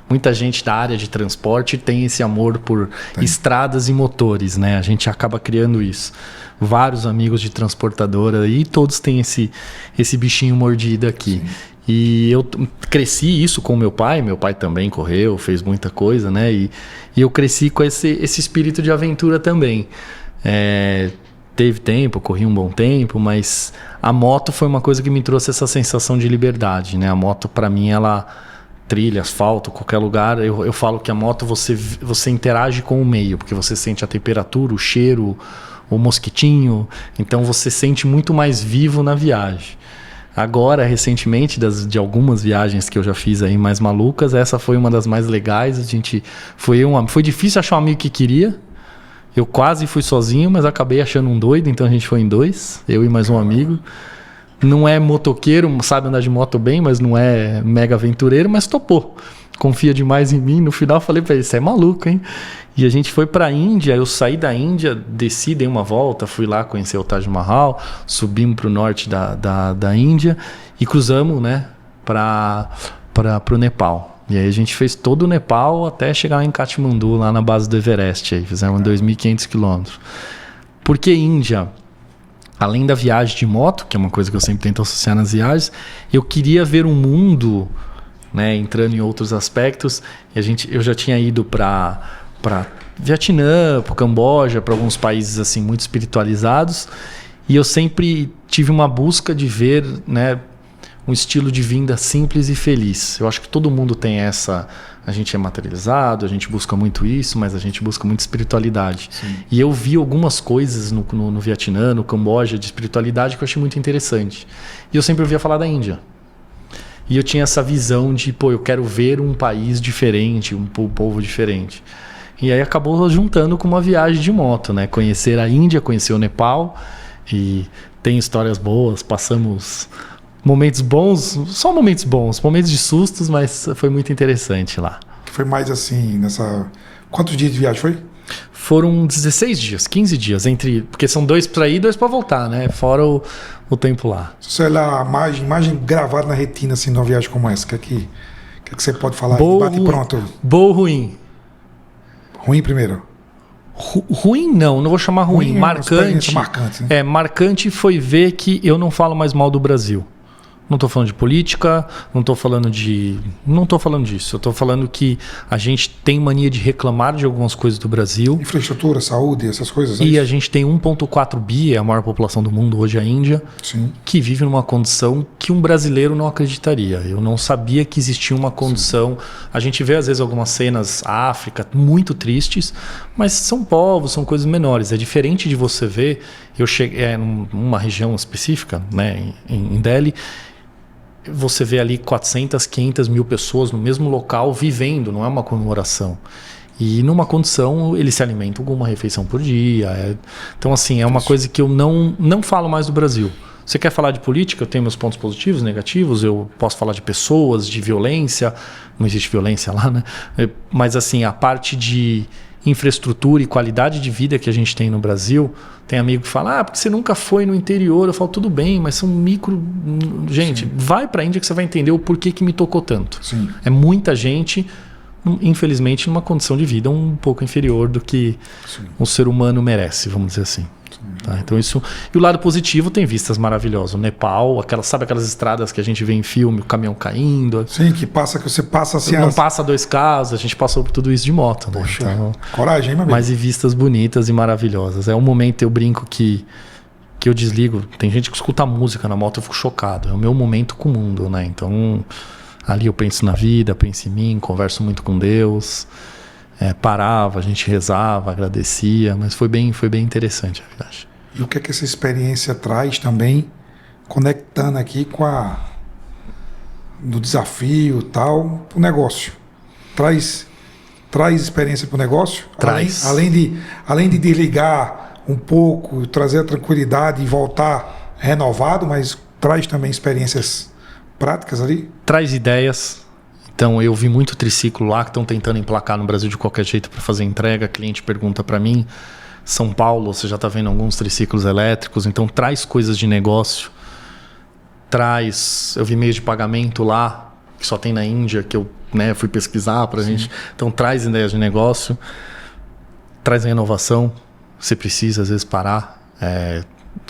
Muita gente da área de transporte tem esse amor por estradas e motores, né? A gente acaba criando isso. Vários amigos de transportadora e todos têm esse bichinho mordido aqui. Sim. E eu cresci isso com meu pai também correu, fez muita coisa, né? E eu cresci com esse espírito de aventura também. Teve tempo, eu corri um bom tempo, mas a moto foi uma coisa que me trouxe essa sensação de liberdade, né? A moto, para mim, ela trilha, asfalto, qualquer lugar. Eu falo que a moto você interage com o meio, porque você sente a temperatura, o cheiro, o mosquitinho. Então você sente muito mais vivo na viagem. Agora, recentemente, de algumas viagens que eu já fiz aí mais malucas, essa foi uma das mais legais. Foi difícil achar um amigo que queria. Eu quase fui sozinho, mas acabei achando um doido, então a gente foi em 2, eu e mais um amigo. Não é motoqueiro, sabe andar de moto bem, mas não é mega aventureiro, mas topou. Confia demais em mim. No final eu falei pra ele, você é maluco, hein? E a gente foi pra Índia, eu saí da Índia, desci, dei uma volta, fui lá conhecer o Taj Mahal, subimos pro norte da Índia e cruzamos, né, pro Nepal. E aí a gente fez todo o Nepal até chegar em Katmandu, lá na base do Everest. Aí fizemos 2.500 quilômetros. Por que Índia? Além da viagem de moto, que é uma coisa que eu sempre tento associar nas viagens, eu queria ver um mundo, né, entrando em outros aspectos. E eu já tinha ido para Vietnã, para o Camboja, para alguns países assim muito espiritualizados. E eu sempre tive uma busca de ver, né, um estilo de vida simples e feliz. Eu acho que todo mundo tem essa... A gente é materializado, a gente busca muito isso, mas a gente busca muito espiritualidade. Sim. E eu vi algumas coisas no Vietnã, no Camboja, de espiritualidade que eu achei muito interessante. E eu sempre ouvia falar da Índia. E eu tinha essa visão de, eu quero ver um país diferente, um povo diferente. E aí acabou juntando com uma viagem de moto, né? Conhecer a Índia, conhecer o Nepal. E tem histórias boas, passamos... momentos bons, só momentos bons, momentos de sustos, mas foi muito interessante lá. Foi mais assim, Quantos dias de viagem foi? Foram 16 dias, 15 dias, porque são 2 para ir e 2 para voltar, né? Fora o tempo lá. Se você olhar a imagem gravada na retina, assim, numa viagem como essa, o que é que você pode falar? Bom, bate pronto. Bom ou ruim? Ruim primeiro. Ruim não vou chamar ruim. Marcante. Marcante, né? Marcante foi ver que eu não falo mais mal do Brasil. Não estou falando de política, não estou falando disso. Eu estou falando que a gente tem mania de reclamar de algumas coisas do Brasil. Infraestrutura, saúde, essas coisas. E a gente tem 1,4 bi, é a maior população do mundo hoje, a Índia, Sim. que vive numa condição que um brasileiro não acreditaria. Eu não sabia que existia uma condição. Sim. A gente vê às vezes algumas cenas África muito tristes, mas são povos, são coisas menores. É diferente de você ver. Eu cheguei numa região específica, né, em Delhi. Você vê ali 400, 500 mil pessoas no mesmo local vivendo, não é uma comemoração. E numa condição, eles se alimentam com uma refeição por dia. Então, assim, é uma coisa que eu não falo mais do Brasil. Você quer falar de política? Eu tenho meus pontos positivos, negativos. Eu posso falar de pessoas, de violência. Não existe violência lá, né? Mas, assim, a parte de infraestrutura e qualidade de vida que a gente tem no Brasil, tem amigo que fala, porque você nunca foi no interior. Eu falo, tudo bem, mas são micro... Gente, Sim. Vai para a Índia que você vai entender o porquê que me tocou tanto. Sim. É muita gente, infelizmente, numa condição de vida um pouco inferior do que Sim. um ser humano merece, vamos dizer assim. Tá, então isso. E o lado positivo tem vistas maravilhosas. O Nepal, sabe aquelas estradas que a gente vê em filme, o caminhão caindo. Sim, que você passa assim. Não passa 2 carros, a gente passou por tudo isso de moto. Né? Poxa, então, coragem, meu amigo. Mas e vistas bonitas e maravilhosas. É um momento, eu brinco que eu desligo. Tem gente que escuta música na moto, eu fico chocado. É o meu momento com o mundo, né? Então, ali eu penso na vida, penso em mim, converso muito com Deus. Parava, a gente rezava, agradecia, mas foi bem interessante a viagem. E o que é que essa experiência traz também, conectando aqui com do desafio e tal, para o negócio? Traz experiência para o negócio? Traz. Além de desligar um pouco, trazer a tranquilidade e voltar renovado, mas traz também experiências práticas ali? Traz ideias. Então, eu vi muito triciclo lá que estão tentando emplacar no Brasil de qualquer jeito para fazer entrega. Cliente pergunta para mim, São Paulo, você já está vendo alguns triciclos elétricos, então traz coisas de negócio. Eu vi meios de pagamento lá, que só tem na Índia, que eu fui pesquisar para a gente. Então, traz ideias de negócio, traz a inovação. Você precisa, às vezes, parar.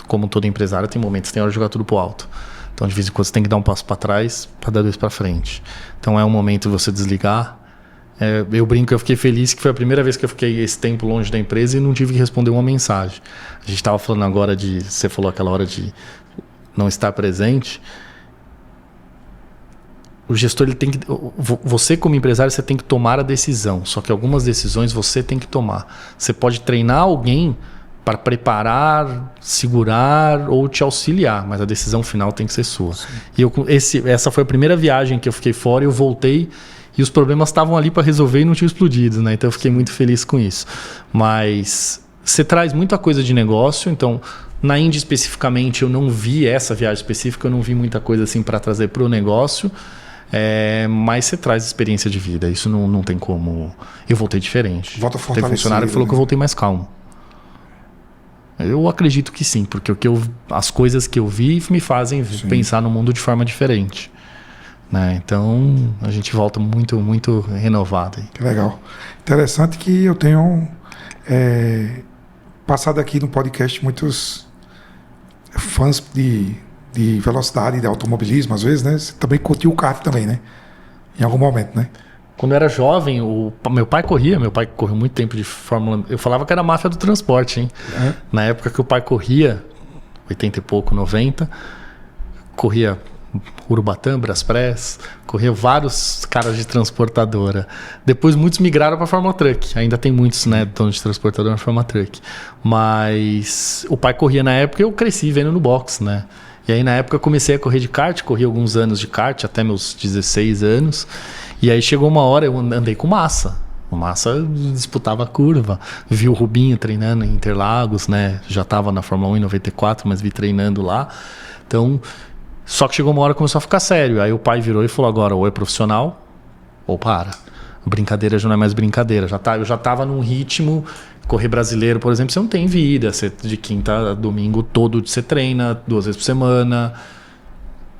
Como todo empresário, tem momentos que tem hora de jogar tudo pro alto. Então, de vez em quando, você tem que dar um passo para trás para dar 2 para frente. Então, é um momento de você desligar. Eu brinco que eu fiquei feliz que foi a primeira vez que eu fiquei esse tempo longe da empresa e não tive que responder uma mensagem. A gente estava falando agora você falou aquela hora de não estar presente. O gestor, ele tem que... Você, como empresário, você tem que tomar a decisão. Só que algumas decisões você tem que tomar. Você pode treinar alguém para preparar, segurar ou te auxiliar, mas a decisão final tem que ser sua. E essa foi a primeira viagem que eu fiquei fora e eu voltei e os problemas estavam ali para resolver e não tinham explodido, né? Então eu fiquei muito feliz com isso. Mas você traz muita coisa de negócio, então na Índia especificamente eu não vi essa viagem específica, eu não vi muita coisa assim para trazer para o negócio, mas você traz experiência de vida, isso não tem como... Eu voltei diferente. Volta fortalecido. Tem funcionário que falou que eu voltei mais calmo. Eu acredito que sim, porque as coisas que eu vi me fazem pensar no mundo de forma diferente. Né? Então, a gente volta muito, muito renovado. Aí. Que legal. Interessante que eu tenho passado aqui no podcast muitos fãs de velocidade, de automobilismo, às vezes, né? Você também curtiu o kart também, né? Em algum momento, né? Quando eu era jovem, meu pai correu muito tempo de Fórmula 1. Eu falava que era a máfia do transporte, hein? Na época que o pai corria, 80 e pouco, 90, corria Urubatã, Braspress, corria vários caras de transportadora. Depois muitos migraram para a Fórmula Truck. Ainda tem muitos, né, donos de transportadora na Fórmula Truck. Mas o pai corria na época e eu cresci vendo no box, né? E aí na época eu comecei a correr de kart, corri alguns anos de kart, até meus 16 anos. E aí chegou uma hora, eu andei com o Massa. O Massa disputava a curva. Vi o Rubinho treinando em Interlagos, né? Já estava na Fórmula 1 em 94, mas vi treinando lá. Então, só que chegou uma hora que começou a ficar sério. Aí o pai virou e falou, agora ou é profissional ou para. Brincadeira já não é mais brincadeira. Eu já estava num ritmo... Correr brasileiro, por exemplo, você não tem vida. Você, de quinta a domingo todo você treina, 2 vezes por semana.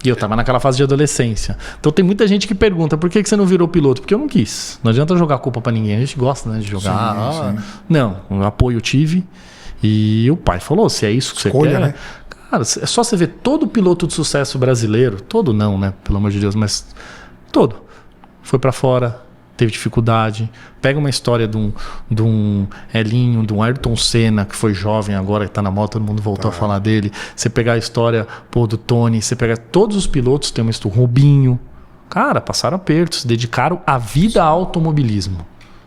E eu tava naquela fase de adolescência. Então tem muita gente que pergunta, por que você não virou piloto? Porque eu não quis. Não adianta jogar culpa pra ninguém. A gente gosta, né, de jogar. Sim. Não, um apoio eu tive. E o pai falou, se é isso que você quer... Né? Cara, é só você ver todo piloto de sucesso brasileiro. Todo não, né? Pelo amor de Deus, mas todo. Foi pra fora, teve dificuldade. Pega uma história de um Elinho, de um Ayrton Senna, que foi jovem agora, que tá na moto, todo mundo voltou a falar dele. Você pegar a história do Tony, você pegar todos os pilotos, tem uma história, Rubinho. Cara, passaram apertos, se dedicaram a vida ao automobilismo.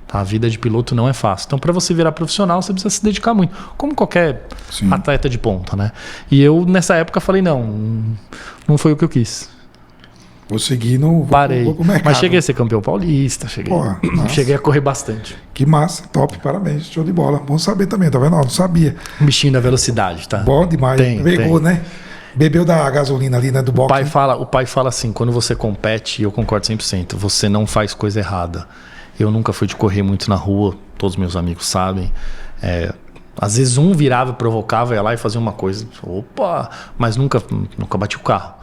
Tá? A vida de piloto não é fácil. Então, para você virar profissional, você precisa se dedicar muito. Como qualquer atleta de ponta, né? E eu, nessa época, falei, não foi o que eu quis. Vou seguir no... Parei. Vou pro mercado. Mas cheguei a ser campeão paulista, cheguei a correr bastante. Que massa, top, parabéns, show de bola. Bom saber também, tá vendo? Não sabia. Bichinho da velocidade, tá? Bom demais. Pegou, né? Bebeu da gasolina ali, né? Do box. O pai fala assim, quando você compete, e eu concordo 100%, você não faz coisa errada. Eu nunca fui de correr muito na rua, todos meus amigos sabem. Às vezes um virava e provocava, ia lá e fazia uma coisa. Opa! Mas nunca bati o carro.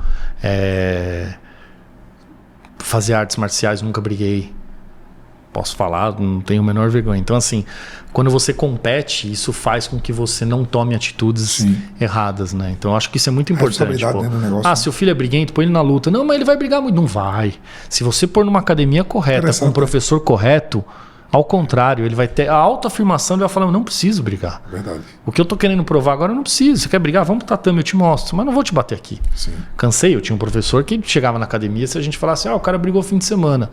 Fazer artes marciais, nunca briguei. Posso falar, não tenho a menor vergonha. Então, assim, quando você compete, isso faz com que você não tome atitudes erradas, né? Então, eu acho que isso é muito importante. Seu filho é briguento, põe ele na luta. Não, mas ele vai brigar muito. Não vai. Se você pôr numa academia correta, com um professor correto, ao contrário, ele vai ter a autoafirmação, ele vai falar, não preciso brigar. Verdade. O que eu tô querendo provar agora, eu não preciso. Você quer brigar? Vamos pro tatame, eu te mostro. Mas não vou te bater aqui. Sim. Cansei, eu tinha um professor que chegava na academia, se a gente falasse, o cara brigou fim de semana.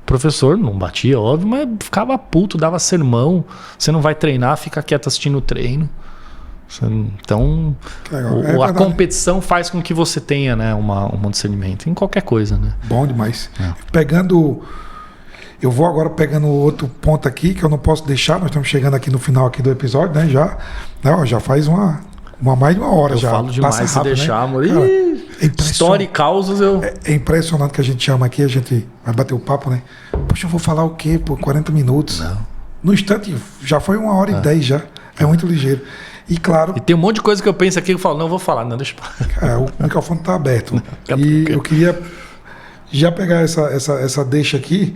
O professor não batia, óbvio, mas ficava puto, dava sermão. Você não vai treinar, fica quieto assistindo o treino. Então, a competição faz com que você tenha, né, um discernimento em qualquer coisa, né? Bom demais. Eu vou agora pegando outro ponto aqui que eu não posso deixar. Nós estamos chegando aqui no final aqui do episódio, né? Já faz mais de uma hora. Eu já falo demais rápido, se deixar, amor. História e causas eu... É impressionante que a gente chama aqui, a gente vai bater o papo, né? Poxa, eu vou falar o quê por 40 minutos? Não. No instante, já foi 1h10 já. É muito ligeiro. E claro... E tem um monte de coisa que eu penso aqui que eu falo, não vou falar, não, deixa eu... O microfone está aberto. E eu queria já pegar essa deixa aqui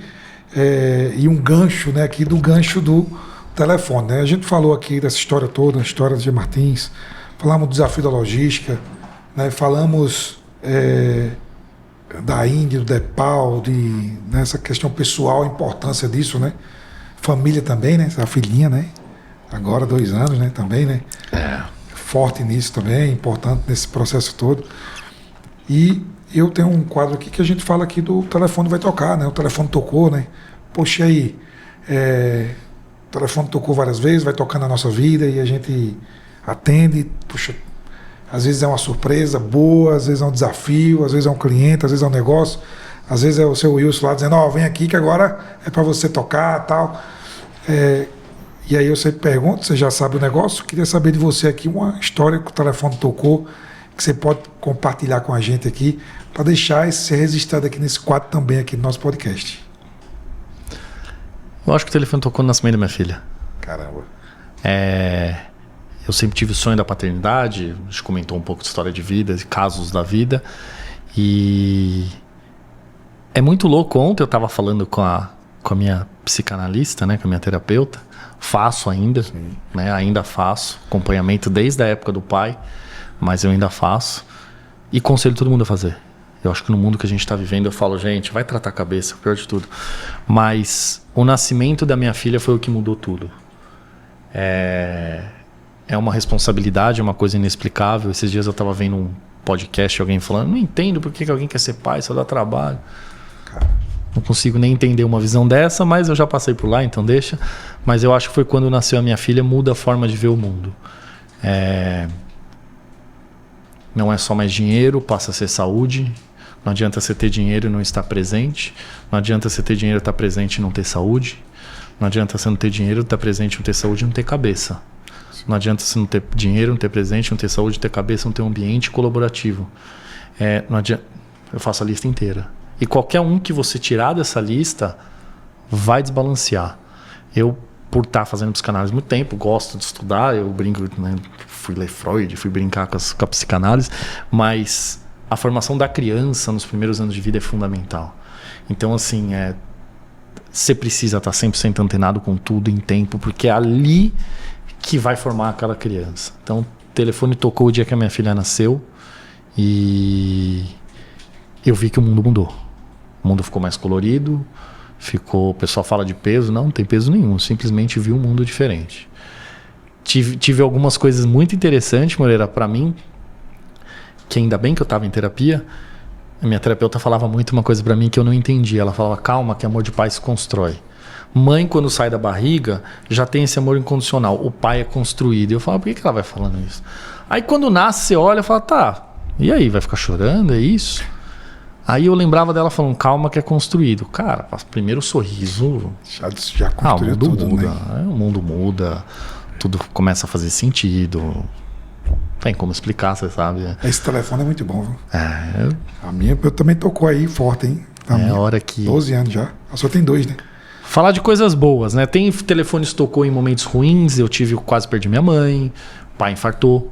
e um gancho, né? Aqui do gancho do telefone, né? A gente falou aqui dessa história toda, a história de Martins, falamos do desafio da logística, né? Falamos da Indy, do Depal, nessa questão pessoal, a importância disso, né? Família também, né? A filhinha, né? Agora 2 anos, né? Também, né? Forte nisso também, importante nesse processo todo. E eu tenho um quadro aqui que a gente fala aqui do telefone vai tocar, né? O telefone tocou, né? Poxa, aí, o telefone tocou várias vezes, vai tocar na nossa vida e a gente atende, puxa, às vezes é uma surpresa boa, às vezes é um desafio, às vezes é um cliente, às vezes é um negócio, às vezes é o seu Wilson lá dizendo, vem aqui que agora é para você tocar, tal. E aí eu sempre pergunto, você já sabe o negócio, queria saber de você aqui uma história que o telefone tocou, que você pode compartilhar com a gente aqui, para deixar esse ser registrado aqui nesse quadro também aqui no nosso podcast. Eu acho que o telefone tocou no nascimento da minha filha. Caramba. Eu sempre tive o sonho da paternidade, a gente comentou um pouco de história de vida, de casos da vida, e é muito louco. Ontem eu estava falando com a minha psicanalista, né, com a minha terapeuta, faço ainda, né, ainda faço acompanhamento desde a época do pai, mas eu ainda faço, e conselho todo mundo a fazer. Eu acho que no mundo que a gente está vivendo, eu falo, gente, vai tratar a cabeça, pior de tudo. Mas o nascimento da minha filha foi o que mudou tudo. É uma responsabilidade, é uma coisa inexplicável. Esses dias eu estava vendo um podcast, alguém falando, não entendo por que alguém quer ser pai, só dá trabalho. Não consigo nem entender uma visão dessa, mas eu já passei por lá, então deixa. Mas eu acho que foi quando nasceu a minha filha, muda a forma de ver o mundo. Não é só mais dinheiro, passa a ser saúde. Não adianta você ter dinheiro e não estar presente. Não adianta você ter dinheiro, estar presente e não ter saúde. Não adianta você não ter dinheiro, estar presente, não ter saúde e não ter cabeça. Não adianta você não ter dinheiro, não ter presente, não ter saúde, não ter cabeça, não ter um ambiente colaborativo. Não adianta... Eu faço a lista inteira. E qualquer um que você tirar dessa lista vai desbalancear. Eu, por estar fazendo psicanálise há muito tempo, gosto de estudar, eu brinco, né? Fui ler Freud, fui brincar com a psicanálise, mas a formação da criança nos primeiros anos de vida é fundamental. Então, assim, você precisa estar 100% antenado com tudo em tempo, porque é ali que vai formar aquela criança. Então, o telefone tocou o dia que a minha filha nasceu e eu vi que o mundo mudou. O mundo ficou mais colorido, o pessoal fala de peso, não tem peso nenhum, simplesmente vi um mundo diferente. Tive algumas coisas muito interessantes, Moreira, para mim, que ainda bem que eu estava em terapia. A minha terapeuta falava muito uma coisa para mim que eu não entendia. Ela falava, calma, que amor de pai se constrói. Mãe, quando sai da barriga, já tem esse amor incondicional. O pai é construído. Eu falava, por que ela vai falando isso? Aí quando nasce, você olha e fala, tá, e aí, vai ficar chorando, é isso? Aí eu lembrava dela falando, calma que é construído. Cara, primeiro sorriso... Já construiu o mundo tudo, muda, né? O mundo muda, tudo começa a fazer sentido. Tem como explicar, você sabe. Esse telefone é muito bom, viu? É. A minha eu também tocou aí forte, hein? É a hora que... 12 anos já. A sua tem 2, né? Falar de coisas boas, né? Tem telefones que tocou em momentos ruins. Eu quase perdi minha mãe. Pai infartou.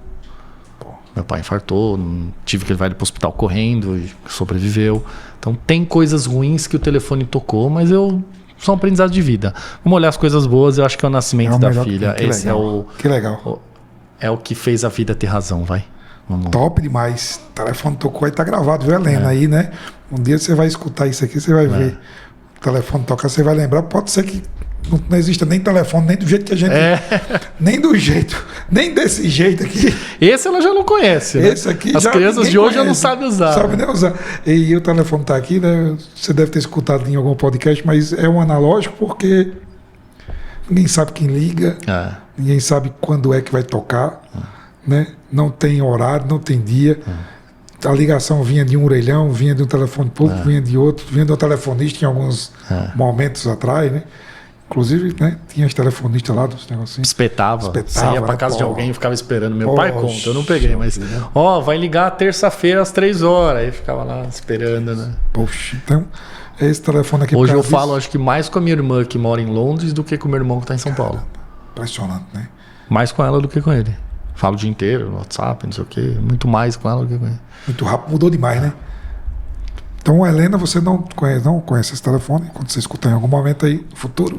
Meu pai infartou. Tive que levar ele para o hospital correndo e sobreviveu. Então tem coisas ruins que o telefone tocou, mas são um aprendizado de vida. Vamos olhar as coisas boas. Eu acho que é o nascimento da filha. Esse legal. Que legal. É o que fez a vida ter razão, vai. Vamos. Top demais. O telefone tocou aí, tá gravado, viu, Helena? Aí, né? Um dia você vai escutar isso aqui, você vai ver. O telefone tocar, você vai lembrar. Pode ser que não exista nem telefone, nem do jeito que a gente... nem desse jeito aqui. Esse ela já não conhece, né? Esse aqui as já crianças de hoje conhece, já não sabem usar. Sabe nem usar. E o telefone tá aqui, né? Você deve ter escutado em algum podcast, mas é um analógico porque ninguém sabe quem liga, ninguém sabe quando é que vai tocar, né? Não tem horário, não tem dia. A ligação vinha de um orelhão, vinha de um telefone público, vinha de outro, vinha de um telefonista em alguns momentos atrás, né? Inclusive, né? Tinha os telefonistas lá dos negocinhos. Espetava. Você ia pra casa de alguém e ficava esperando. Meu pai conta, eu não peguei, mas... vai ligar terça-feira às 3h. Aí ficava lá esperando, né? Poxa, então... Esse telefone aqui... Hoje eu falo, acho que mais com a minha irmã que mora em Londres do que com o meu irmão que tá em São Paulo. Impressionante, né? Mais com ela do que com ele. Falo o dia inteiro, no WhatsApp, não sei o quê. Muito mais com ela do que com ele. Muito rápido, mudou demais, né? Então, Helena, você não conhece esse telefone, quando você escutar em algum momento aí, no futuro.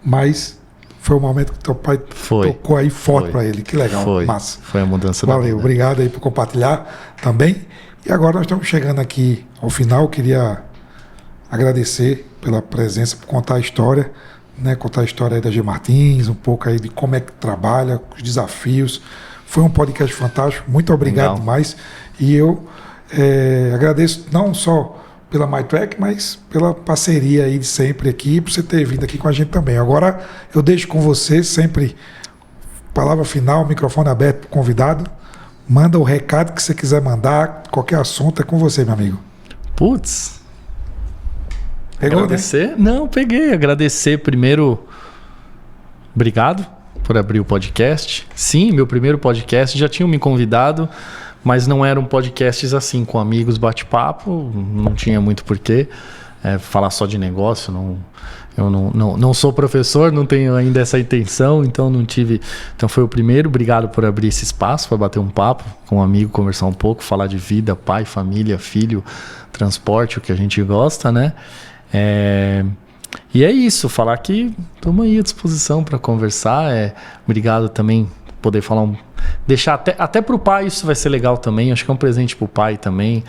Mas foi o momento que teu pai tocou aí forte para ele. Que legal, massa. Foi a mudança da vida. Valeu, obrigado aí por compartilhar também. E agora nós estamos chegando aqui ao final. Eu queria agradecer pela presença, por contar a história, né? Contar a história aí da G Martins, um pouco aí de como é que trabalha, os desafios. Foi um podcast fantástico. Muito obrigado demais. E eu agradeço não só pela MyTrack, mas pela parceria aí de sempre aqui, por você ter vindo aqui com a gente também. Agora eu deixo com você sempre palavra final, microfone aberto para o convidado. Manda o recado que você quiser mandar, qualquer assunto é com você, meu amigo. Putz. Pegou, agradecer? Né? Não, peguei. Agradecer primeiro. Obrigado por abrir o podcast. Sim, meu primeiro podcast. Já tinham me convidado, mas não eram podcasts assim, com amigos, bate-papo. Não tinha muito porquê falar só de negócio. Eu não sou professor, não tenho ainda essa intenção, então não tive... Então foi o primeiro. Obrigado por abrir esse espaço para bater um papo com um amigo, conversar um pouco, falar de vida, pai, família, filho, transporte, o que a gente gosta, né? E é isso, falar que estamos aí à disposição para conversar. Obrigado também por poder falar deixar até para o pai, isso vai ser legal também. Acho que é um presente para o pai também.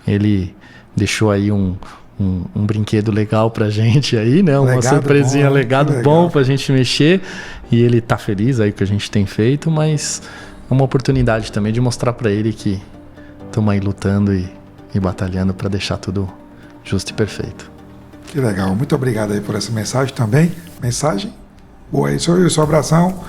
Ele deixou aí um brinquedo legal pra gente aí, né? Uma surpresinha, legado bom pra gente mexer. E ele tá feliz aí com o que a gente tem feito, mas é uma oportunidade também de mostrar pra ele que estamos aí lutando e batalhando pra deixar tudo justo e perfeito. Que legal. Muito obrigado aí por essa mensagem também. Mensagem boa aí. Seu abração,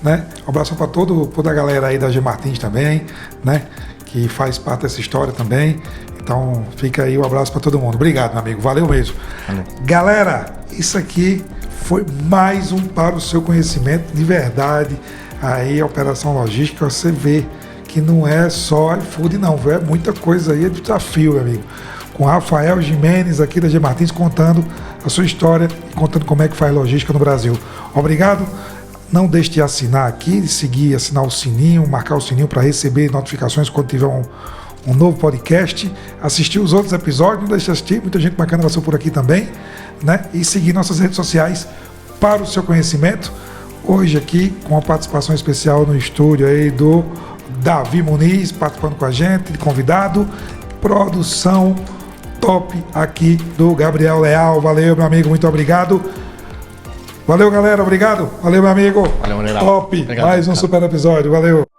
né? Um abração pra toda a galera aí da G Martins também, né? Que faz parte dessa história também. Então fica aí um abraço para todo mundo. Obrigado, meu amigo. Valeu mesmo. Valeu. Galera, isso aqui foi mais um Para o Seu Conhecimento. De verdade, aí a operação logística, você vê que não é só iFood, não. É muita coisa aí, é desafio, meu amigo. Com Rafael Gimenez aqui da G Martins contando a sua história e contando como é que faz logística no Brasil. Obrigado. Não deixe de assinar aqui, de seguir, assinar o sininho, marcar o sininho para receber notificações quando tiver um novo podcast, assistir os outros episódios, não deixe de assistir, muita gente bacana passou por aqui também, né? E seguir nossas redes sociais para o seu conhecimento. Hoje aqui com a participação especial no estúdio aí do Davi Muniz, participando com a gente, de convidado, produção top aqui do Gabriel Leal. Valeu, meu amigo, muito obrigado. Valeu, galera, obrigado. Valeu, meu amigo. Valeu, Top. Obrigado, mais um super episódio. Valeu.